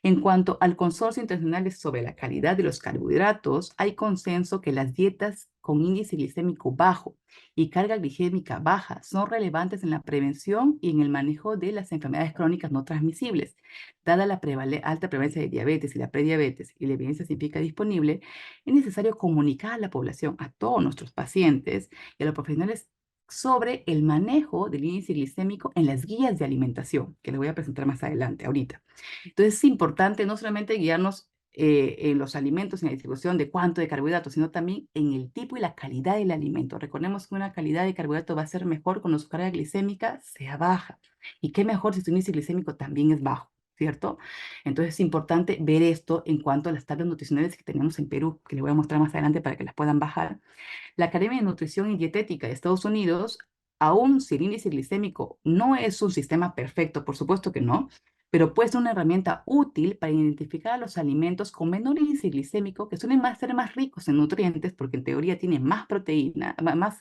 En cuanto al Consorcio Internacional sobre la calidad de los carbohidratos, hay consenso que las dietas con índice glicémico bajo y carga glicémica baja son relevantes en la prevención y en el manejo de las enfermedades crónicas no transmisibles. Dada la alta prevalencia de diabetes y la prediabetes y la evidencia científica disponible, es necesario comunicar a la población, a todos nuestros pacientes y a los profesionales sobre el manejo del índice glicémico en las guías de alimentación, que les voy a presentar más adelante, ahorita. Entonces es importante no solamente guiarnos en los alimentos, en la distribución de cuánto de carbohidratos, sino también en el tipo y la calidad del alimento. Recordemos que una calidad de carbohidrato va a ser mejor cuando su carga glicémica sea baja. Y qué mejor si su índice glicémico también es bajo, ¿cierto? Entonces es importante ver esto en cuanto a las tablas nutricionales que tenemos en Perú, que les voy a mostrar más adelante para que las puedan bajar. La Academia de Nutrición y Dietética de Estados Unidos, aún si el índice glicémico no es un sistema perfecto, por supuesto que no, pero puede ser una herramienta útil para identificar los alimentos con menor índice glicémico que suelen ser más ricos en nutrientes porque en teoría tienen más proteína, más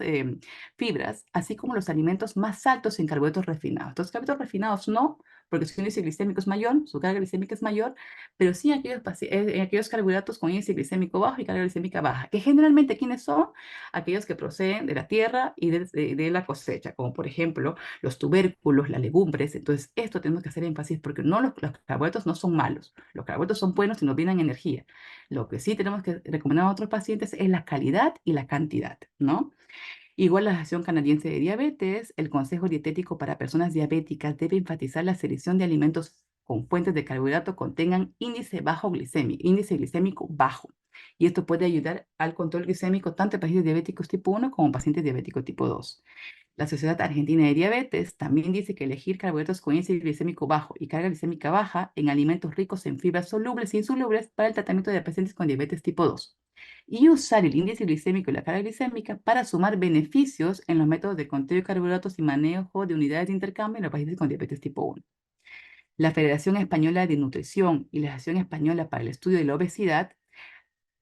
fibras, así como los alimentos más altos en carbohidratos refinados. Entonces, carbohidratos refinados no, porque su índice glicémico es mayor, su carga glicémica es mayor, pero sí en aquellos carbohidratos con índice glicémico bajo y carga glicémica baja, que generalmente, ¿quiénes son? Aquellos que proceden de la tierra y de la cosecha, como por ejemplo los tubérculos, las legumbres. Entonces, esto tenemos que hacer énfasis porque no los carbohidratos no son malos, los carbohidratos son buenos y nos brindan energía. Lo que sí tenemos que recomendar a otros pacientes es la calidad y la cantidad, ¿no? Igual la Asociación Canadiense de Diabetes, el Consejo Dietético para Personas Diabéticas debe enfatizar la selección de alimentos con fuentes de carbohidrato contengan índice glicémico bajo. Y esto puede ayudar al control glicémico tanto en pacientes diabéticos tipo 1 como pacientes diabéticos tipo 2. La Sociedad Argentina de Diabetes también dice que elegir carbohidratos con índice glicémico bajo y carga glicémica baja en alimentos ricos en fibras solubles e insolubles para el tratamiento de pacientes con diabetes tipo 2 y usar el índice glicémico y la carga glicémica para sumar beneficios en los métodos de conteo de carbohidratos y manejo de unidades de intercambio en los pacientes con diabetes tipo 1. La Federación Española de Nutrición y la Asociación Española para el Estudio de la Obesidad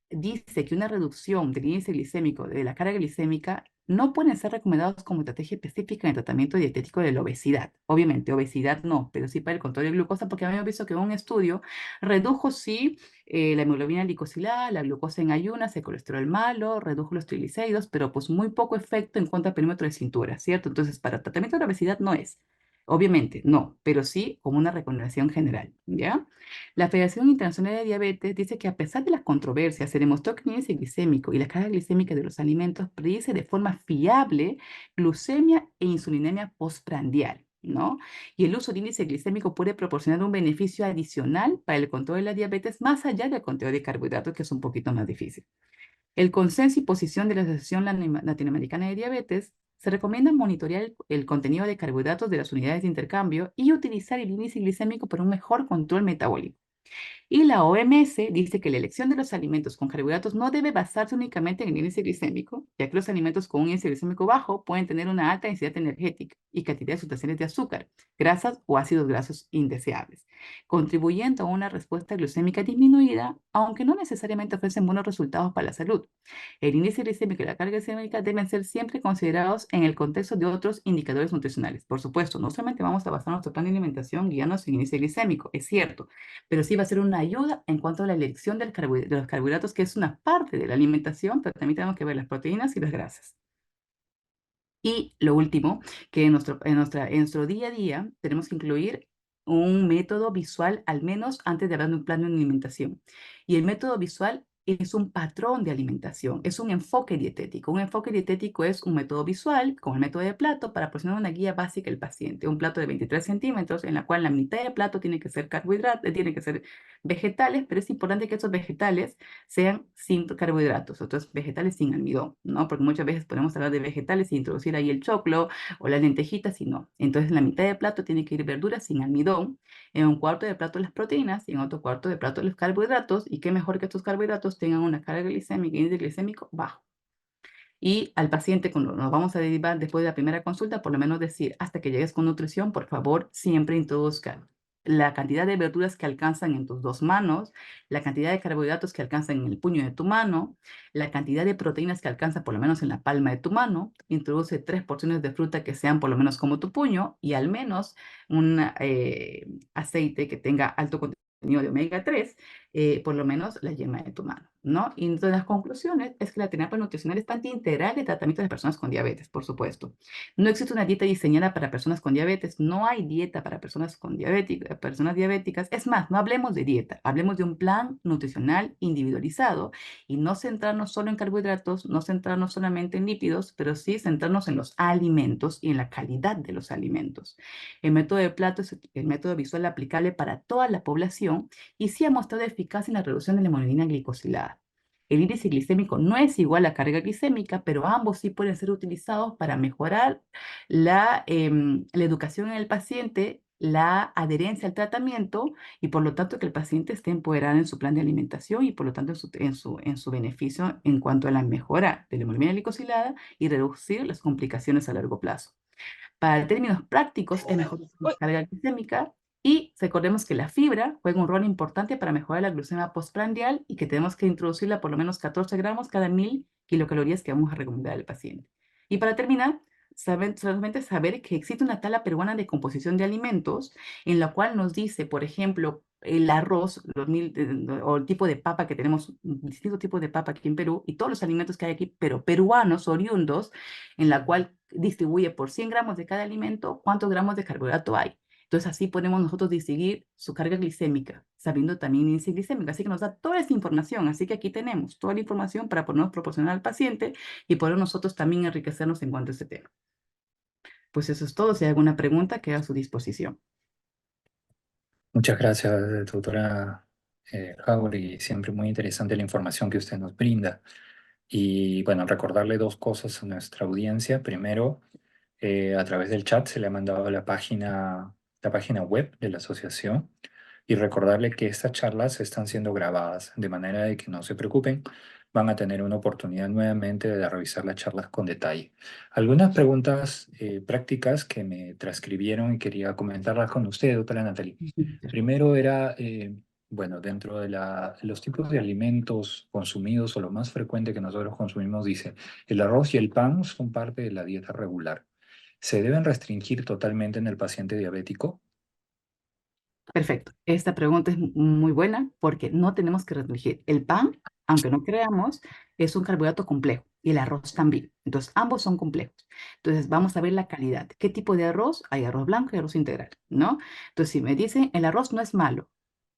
dice que una reducción del índice glicémico de la carga glicémica no pueden ser recomendados como estrategia específica en el tratamiento dietético de la obesidad. Obviamente, obesidad no, pero sí para el control de glucosa, porque habíamos visto que un estudio redujo, sí, la hemoglobina glicosilada, la glucosa en ayunas, el colesterol malo, redujo los triglicéridos, pero pues muy poco efecto en cuanto al perímetro de cintura, ¿cierto? Entonces, para tratamiento de la obesidad no es. Obviamente, no, pero sí como una recomendación general, ¿ya? La Federación Internacional de Diabetes dice que a pesar de las controversias, se demostró que el índice glicémico y la carga glicémica de los alimentos predice de forma fiable glucemia e insulinemia postprandial, ¿no? Y el uso de índice glicémico puede proporcionar un beneficio adicional para el control de la diabetes más allá del conteo de carbohidratos, que es un poquito más difícil. El consenso y posición de la Asociación Latinoamericana de Diabetes se recomienda monitorear el contenido de carbohidratos de las unidades de intercambio y utilizar el índice glicémico para un mejor control metabólico. Y la OMS dice que la elección de los alimentos con carbohidratos no debe basarse únicamente en el índice glicémico, ya que los alimentos con un índice glicémico bajo pueden tener una alta densidad energética y cantidad de sustancias de azúcar, grasas o ácidos grasos indeseables, contribuyendo a una respuesta glucémica disminuida, aunque no necesariamente ofrecen buenos resultados para la salud. El índice glicémico y la carga glicémica deben ser siempre considerados en el contexto de otros indicadores nutricionales. Por supuesto, no solamente vamos a basar nuestro plan de alimentación guiándonos en índice glicémico, es cierto, pero sí va a ser una ayuda en cuanto a la elección de los carbohidratos, que es una parte de la alimentación, pero también tenemos que ver las proteínas y las grasas. Y lo último, que en nuestro día a día tenemos que incluir un método visual, al menos antes de hablar de un plan de alimentación. Y el método visual es un patrón de alimentación, es un enfoque dietético. Un enfoque dietético es un método visual con el método de plato para proporcionar una guía básica al paciente. Un plato de 23 centímetros en la cual la mitad del plato tiene que ser carbohidratos, tiene que ser vegetales, pero es importante que esos vegetales sean sin carbohidratos, otros vegetales sin almidón, ¿no? Porque muchas veces podemos hablar de vegetales e introducir ahí el choclo o las lentejitas y no. Entonces, en la mitad del plato tiene que ir verduras sin almidón, en un cuarto de plato las proteínas y en otro cuarto de plato los carbohidratos. Y qué mejor que estos carbohidratos tengan una carga glicémica y índice glicémico bajo. Y al paciente, cuando nos vamos a derivar después de la primera consulta, por lo menos decir, hasta que llegues con nutrición, por favor, siempre introduzca la cantidad de verduras que alcanzan en tus dos manos, la cantidad de carbohidratos que alcanzan en el puño de tu mano, la cantidad de proteínas que alcanza por lo menos en la palma de tu mano. Introduce 3 porciones de fruta que sean por lo menos como tu puño y al menos un aceite que tenga alto contenido de omega 3, por lo menos la yema de tu mano, ¿no? Y entonces las conclusiones es que la terapia nutricional es parte integral de tratamiento de personas con diabetes, por supuesto. No existe una dieta diseñada para personas con diabetes, no hay dieta para personas diabéticas. Es más, no hablemos de dieta, hablemos de un plan nutricional individualizado y no centrarnos solo en carbohidratos, no centrarnos solamente en lípidos, pero sí centrarnos en los alimentos y en la calidad de los alimentos. El método de plato es el método visual aplicable para toda la población y sí ha mostrado eficacia en la reducción de la hemoglobina glicosilada. El índice glicémico no es igual a carga glicémica, pero ambos sí pueden ser utilizados para mejorar la educación en el paciente, la adherencia al tratamiento y por lo tanto que el paciente esté empoderado en su plan de alimentación y por lo tanto en su beneficio en cuanto a la mejora de la hemoglobina glicosilada y reducir las complicaciones a largo plazo. Para términos prácticos, es mejor usar la carga glicémica y recordemos que la fibra juega un rol importante para mejorar la glucemia postprandial y que tenemos que introducirla por lo menos 14 gramos cada 1000 kilocalorías que vamos a recomendar al paciente. Y para terminar, solamente saber que existe una tabla peruana de composición de alimentos en la cual nos dice, por ejemplo, el arroz o el tipo de papa que tenemos, distintos tipos de papa aquí en Perú y todos los alimentos que hay aquí, pero peruanos, oriundos, en la cual distribuye por 100 gramos de cada alimento cuántos gramos de carbohidrato hay. Entonces así podemos nosotros distinguir su carga glicémica, sabiendo también el índice glicémico. Así que nos da toda esa información. Así que aquí tenemos toda la información para podernos proporcionar al paciente y poder nosotros también enriquecernos en cuanto a este tema. Pues eso es todo. Si hay alguna pregunta, queda a su disposición. Muchas gracias, doctora Jauregui. Siempre muy interesante la información que usted nos brinda. Y bueno, recordarle dos cosas a nuestra audiencia. Primero, a través del chat se le ha mandado la página web de la asociación y recordarle que estas charlas están siendo grabadas, de manera de que no se preocupen, van a tener una oportunidad nuevamente de revisar las charlas con detalle. Algunas preguntas prácticas que me transcribieron y quería comentarlas con usted, doctora Natalie. Primero era, bueno, dentro de los tipos de alimentos consumidos o lo más frecuente que nosotros consumimos, dice, el arroz y el pan son parte de la dieta regular. ¿Se deben restringir totalmente en el paciente diabético? Perfecto. Esta pregunta es muy buena porque no tenemos que restringir. El pan, aunque no creamos, es un carbohidrato complejo y el arroz también. Entonces, ambos son complejos. Entonces, vamos a ver la calidad. ¿Qué tipo de arroz? Hay arroz blanco y arroz integral, ¿no? Entonces, si me dicen el arroz no es malo,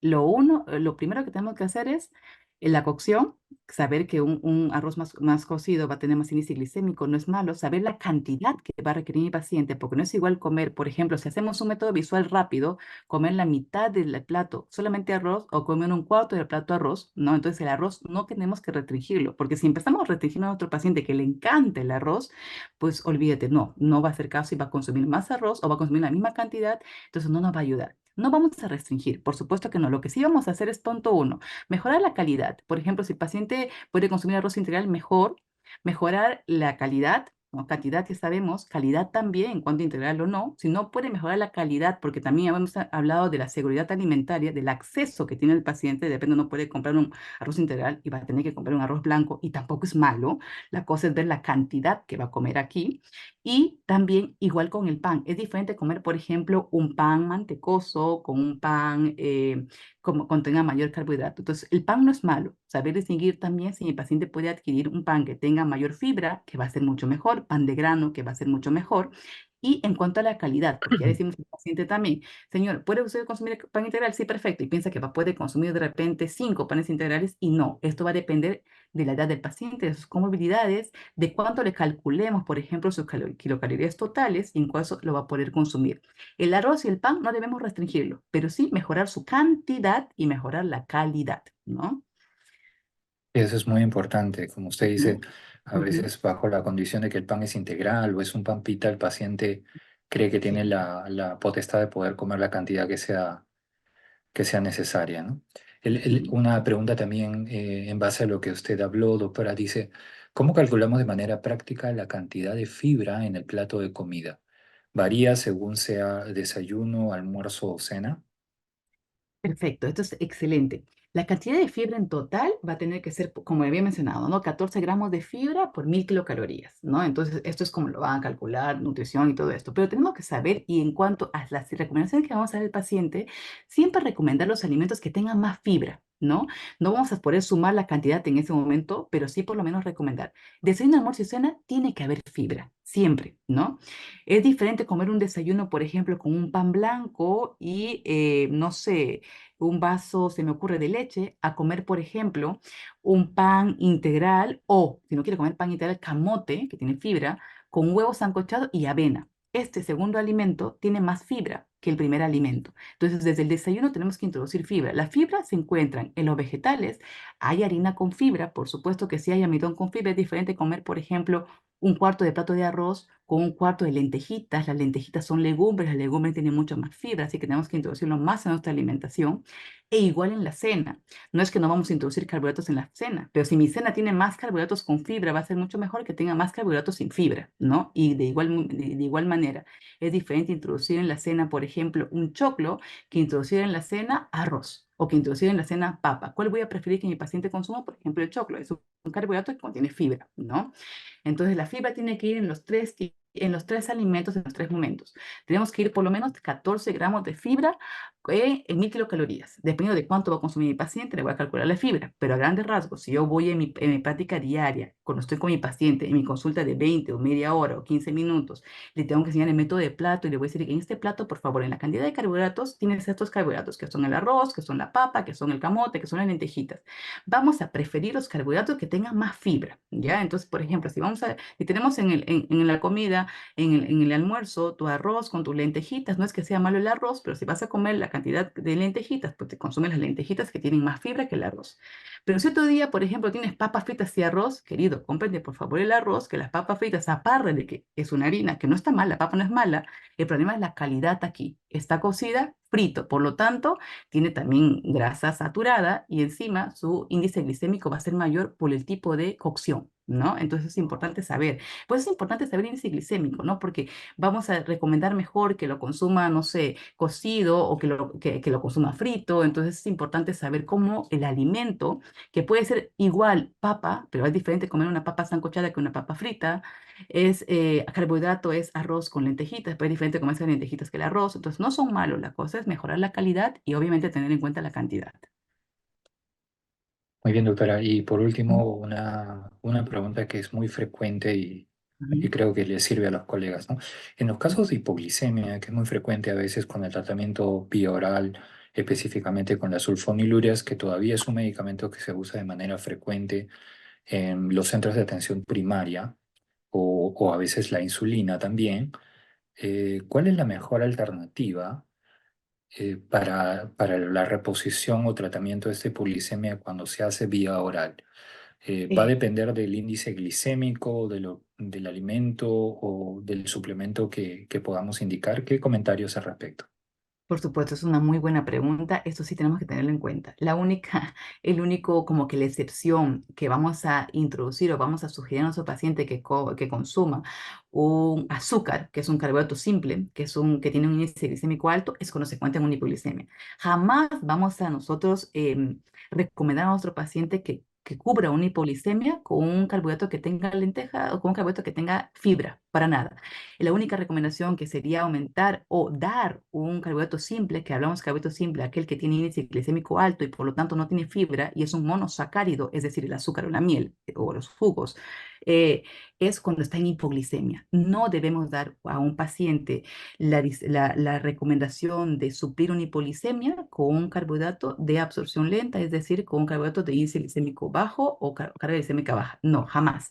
lo primero que tenemos que hacer es la cocción, saber que un arroz más cocido va a tener más índice glicémico, no es malo, saber la cantidad que va a requerir mi paciente, porque no es igual comer, por ejemplo, si hacemos un método visual rápido, comer la mitad del plato solamente arroz o comer un cuarto del plato arroz, ¿no? Entonces el arroz no tenemos que restringirlo, porque si empezamos a restringir a nuestro paciente que le encanta el arroz, pues olvídate, no va a hacer caso y va a consumir más arroz o va a consumir la misma cantidad, entonces no nos va a ayudar. No vamos a restringir, por supuesto que no. Lo que sí vamos a hacer es punto uno, mejorar la calidad. Por ejemplo, si el paciente puede consumir arroz integral, mejor. Mejorar la calidad, ¿no? Cantidad ya sabemos, calidad también, en cuanto a integral o no. Si no puede mejorar la calidad, porque también hemos hablado de la seguridad alimentaria, del acceso que tiene el paciente, depende, no puede comprar un arroz integral y va a tener que comprar un arroz blanco y tampoco es malo. La cosa es ver la cantidad que va a comer aquí. Y también igual con el pan. Es diferente comer, por ejemplo, un pan mantecoso con un pan como contenga mayor carbohidrato. Entonces, el pan no es malo. Saber distinguir también si mi paciente puede adquirir un pan que tenga mayor fibra, que va a ser mucho mejor, pan de grano, que va a ser mucho mejor. Y en cuanto a la calidad, porque ya decimos al paciente también, señor, ¿puede usted consumir pan integral? Sí, perfecto. Y piensa que va a poder consumir de repente 5 panes integrales y no. Esto va a depender de la edad del paciente, de sus comorbilidades, de cuánto le calculemos, por ejemplo, sus kilocalorías totales y en cuánto lo va a poder consumir. El arroz y el pan no debemos restringirlo, pero sí mejorar su cantidad y mejorar la calidad, ¿no? Eso es muy importante. Como usted dice, Ujú, a ujú, veces bajo la condición de que el pan es integral o es un pan pita, el paciente cree que tiene sí. la potestad de poder comer la cantidad que sea necesaria, ¿no? Ujú. Una pregunta también en base a lo que usted habló, doctora, dice, ¿cómo calculamos de manera práctica la cantidad de fibra en el plato de comida? ¿Varía según sea desayuno, almuerzo o cena? Perfecto, esto es excelente. La cantidad de fibra en total va a tener que ser, como había mencionado, ¿no? 14 gramos de fibra por 1000 kilocalorías, ¿no? Entonces, esto es como lo van a calcular, nutrición y todo esto. Pero tenemos que saber, y en cuanto a las recomendaciones que vamos a dar al paciente, siempre recomendar los alimentos que tengan más fibra, ¿no? No vamos a poder sumar la cantidad en ese momento, pero sí por lo menos recomendar. Desayuno, almuerzo y cena tiene que haber fibra, siempre, ¿no? Es diferente comer un desayuno, por ejemplo, con un pan blanco y, no sé, un vaso, se me ocurre, de leche, a comer, por ejemplo, un pan integral o, si no quiere comer pan integral, camote, que tiene fibra, con huevo sancochado y avena. Este segundo alimento tiene más fibra que el primer alimento. Entonces, desde el desayuno tenemos que introducir fibra. Las fibras se encuentran en los vegetales. Hay harina con fibra, por supuesto que si hay almidón con fibra, es diferente comer, por ejemplo, un cuarto de plato de arroz con un cuarto de lentejitas. Las lentejitas son legumbres, las legumbres tienen mucho más fibra, así que tenemos que introducirlo más en nuestra alimentación. E igual en la cena. No es que no vamos a introducir carbohidratos en la cena, pero si mi cena tiene más carbohidratos con fibra, va a ser mucho mejor que tenga más carbohidratos sin fibra, ¿no? Y de igual manera, es diferente introducir en la cena, por ejemplo, un choclo que introducir en la cena arroz o que introducir en la cena papa. ¿Cuál voy a preferir que mi paciente consuma? Por ejemplo, el choclo. Es un carbohidrato que contiene fibra, ¿no? Entonces, la fibra tiene que ir en los tres alimentos, en los tres momentos. Tenemos que ir por lo menos 14 gramos de fibra en 1000 kilocalorías. Dependiendo de cuánto va a consumir mi paciente, le voy a calcular la fibra. Pero a grandes rasgos, si yo voy en mi práctica diaria, cuando estoy con mi paciente, en mi consulta de 20 o media hora o 15 minutos, le tengo que enseñar el método de plato y le voy a decir que en este plato, por favor, en la cantidad de carbohidratos, tienes estos carbohidratos, que son el arroz, que son la papa, que son el camote, que son las lentejitas. Vamos a preferir los carbohidratos que tengan más fibra, ¿ya? Entonces, por ejemplo, si tenemos en la comida, en el almuerzo, tu arroz con tus lentejitas, no es que sea malo el arroz, pero si vas a comer la cantidad de lentejitas, pues te consumes las lentejitas que tienen más fibra que el arroz. Pero si otro día, por ejemplo, tienes papas fritas y arroz, querido, cómprate por favor el arroz, que las papas fritas, aparte de que es una harina, que no está mal, la papa no es mala, el problema es la calidad aquí. Está cocida frito, por lo tanto, tiene también grasa saturada y encima su índice glicémico va a ser mayor por el tipo de cocción, ¿no? Entonces es importante saber. Pues es importante saber el índice glicémico, ¿no? Porque vamos a recomendar mejor que lo consuma, no sé, cocido o que lo consuma frito. Entonces es importante saber cómo el alimento, que puede ser igual papa, pero es diferente comer una papa sancochada que una papa frita, es carbohidrato, es arroz con lentejitas, pero es diferente comerse las lentejitas que el arroz. Entonces no son malos, la cosa es mejorar la calidad y obviamente tener en cuenta la cantidad. Muy bien, doctora. Y por Ujú, último, una pregunta que es muy frecuente y creo que le sirve a los colegas, ¿no? En los casos de hipoglicemia, que es muy frecuente a veces con el tratamiento bioral, específicamente con las sulfonilurias, que todavía es un medicamento que se usa de manera frecuente en los centros de atención primaria o a veces la insulina también, ¿cuál es la mejor alternativa para la reposición o tratamiento de esta hipoglicemia cuando se hace vía oral? ¿Va a ujú. depender del índice glicémico, del alimento o del suplemento que podamos indicar? ¿Qué comentarios al respecto? Por supuesto, es una muy buena pregunta. Esto sí tenemos que tenerlo en cuenta. El único, como que la excepción que vamos a introducir o vamos a sugerir a nuestro paciente que consuma un azúcar, que es un carbohidrato simple, que tiene un índice glicémico alto, es cuando se encuentra en una hipoglicemia. Jamás vamos a nosotros recomendar a nuestro paciente que cubra una hipoglicemia con un carbohidrato que tenga lenteja o con un carbohidrato que tenga fibra, para nada. La única recomendación que sería aumentar o dar un carbohidrato simple, que hablamos de carbohidrato simple, aquel que tiene índice glicémico alto y por lo tanto no tiene fibra y es un monosacárido, es decir, el azúcar o la miel o los jugos, eh, es cuando está en hipoglicemia. No debemos dar a un paciente la recomendación de suplir una hipoglicemia con un carbohidrato de absorción lenta, es decir, con un carbohidrato de índice glicémico bajo o carga glicémica baja. No, jamás.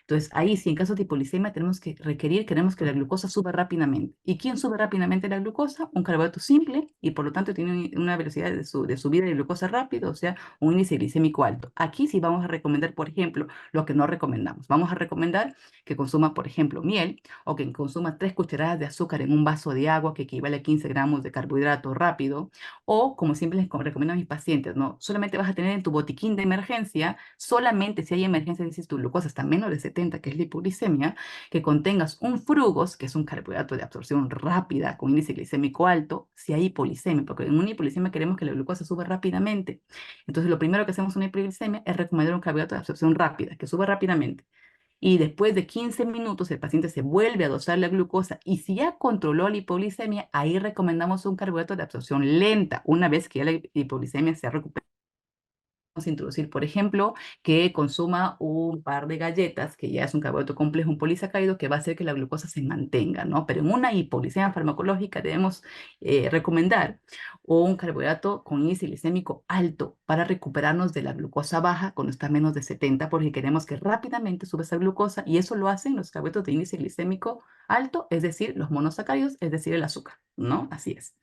Entonces, ahí sí, en caso de hipoglicemia, queremos que la glucosa suba rápidamente. ¿Y quién sube rápidamente la glucosa? Un carbohidrato simple y por lo tanto tiene una velocidad de subida de glucosa rápido, o sea, un índice glicémico alto. Aquí sí vamos a recomendar, por ejemplo, lo que no recomendamos. Vamos a recomendar que consuma, por ejemplo, miel o que consuma 3 cucharadas de azúcar en un vaso de agua que equivale a 15 gramos de carbohidrato rápido. O, como siempre les recomiendo a mis pacientes, ¿no? Solamente vas a tener en tu botiquín de emergencia, solamente si hay emergencia, dices tu glucosa está menos de 70, que es la hipoglicemia, que contengas un frugos, que es un carbohidrato de absorción rápida con índice glicémico alto, si hay hipoglicemia, porque en una hipoglicemia queremos que la glucosa suba rápidamente. Entonces, lo primero que hacemos en una hipoglicemia es recomendar un carbohidrato de absorción rápida, que suba rápidamente. Y después de 15 minutos el paciente se vuelve a dosar la glucosa y si ya controló la hipoglicemia, ahí recomendamos un carbohidrato de absorción lenta, una vez que ya la hipoglicemia se ha recuperado. Vamos a introducir, por ejemplo, que consuma un par de galletas, que ya es un carbohidrato complejo, un polisacárido, que va a hacer que la glucosa se mantenga, ¿no? Pero en una hipoglicemia farmacológica debemos recomendar un carbohidrato con índice glicémico alto para recuperarnos de la glucosa baja cuando está menos de 70, porque queremos que rápidamente suba esa glucosa y eso lo hacen los carbohidratos de índice glicémico alto, es decir, los monosacáridos, es decir, el azúcar, ¿no? Así es.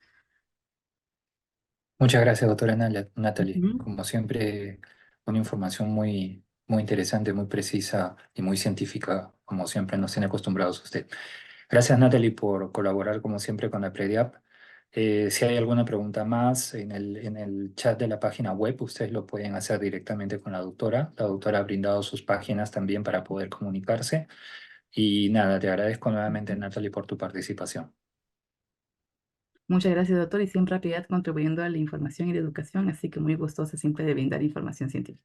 Muchas gracias, doctora Natalie. Ujú. Como siempre, una información muy interesante, muy precisa y muy científica, como siempre nos tiene acostumbrados usted. Gracias, Natalie, por colaborar, como siempre, con la Prediap. Si hay alguna pregunta más en el chat de la página web, ustedes lo pueden hacer directamente con la doctora. La doctora ha brindado sus páginas también para poder comunicarse. Y nada, te agradezco nuevamente, Natalie, por tu participación. Muchas gracias, doctor, y siempre actividad contribuyendo a la información y la educación, así que muy gustosa siempre de brindar información científica.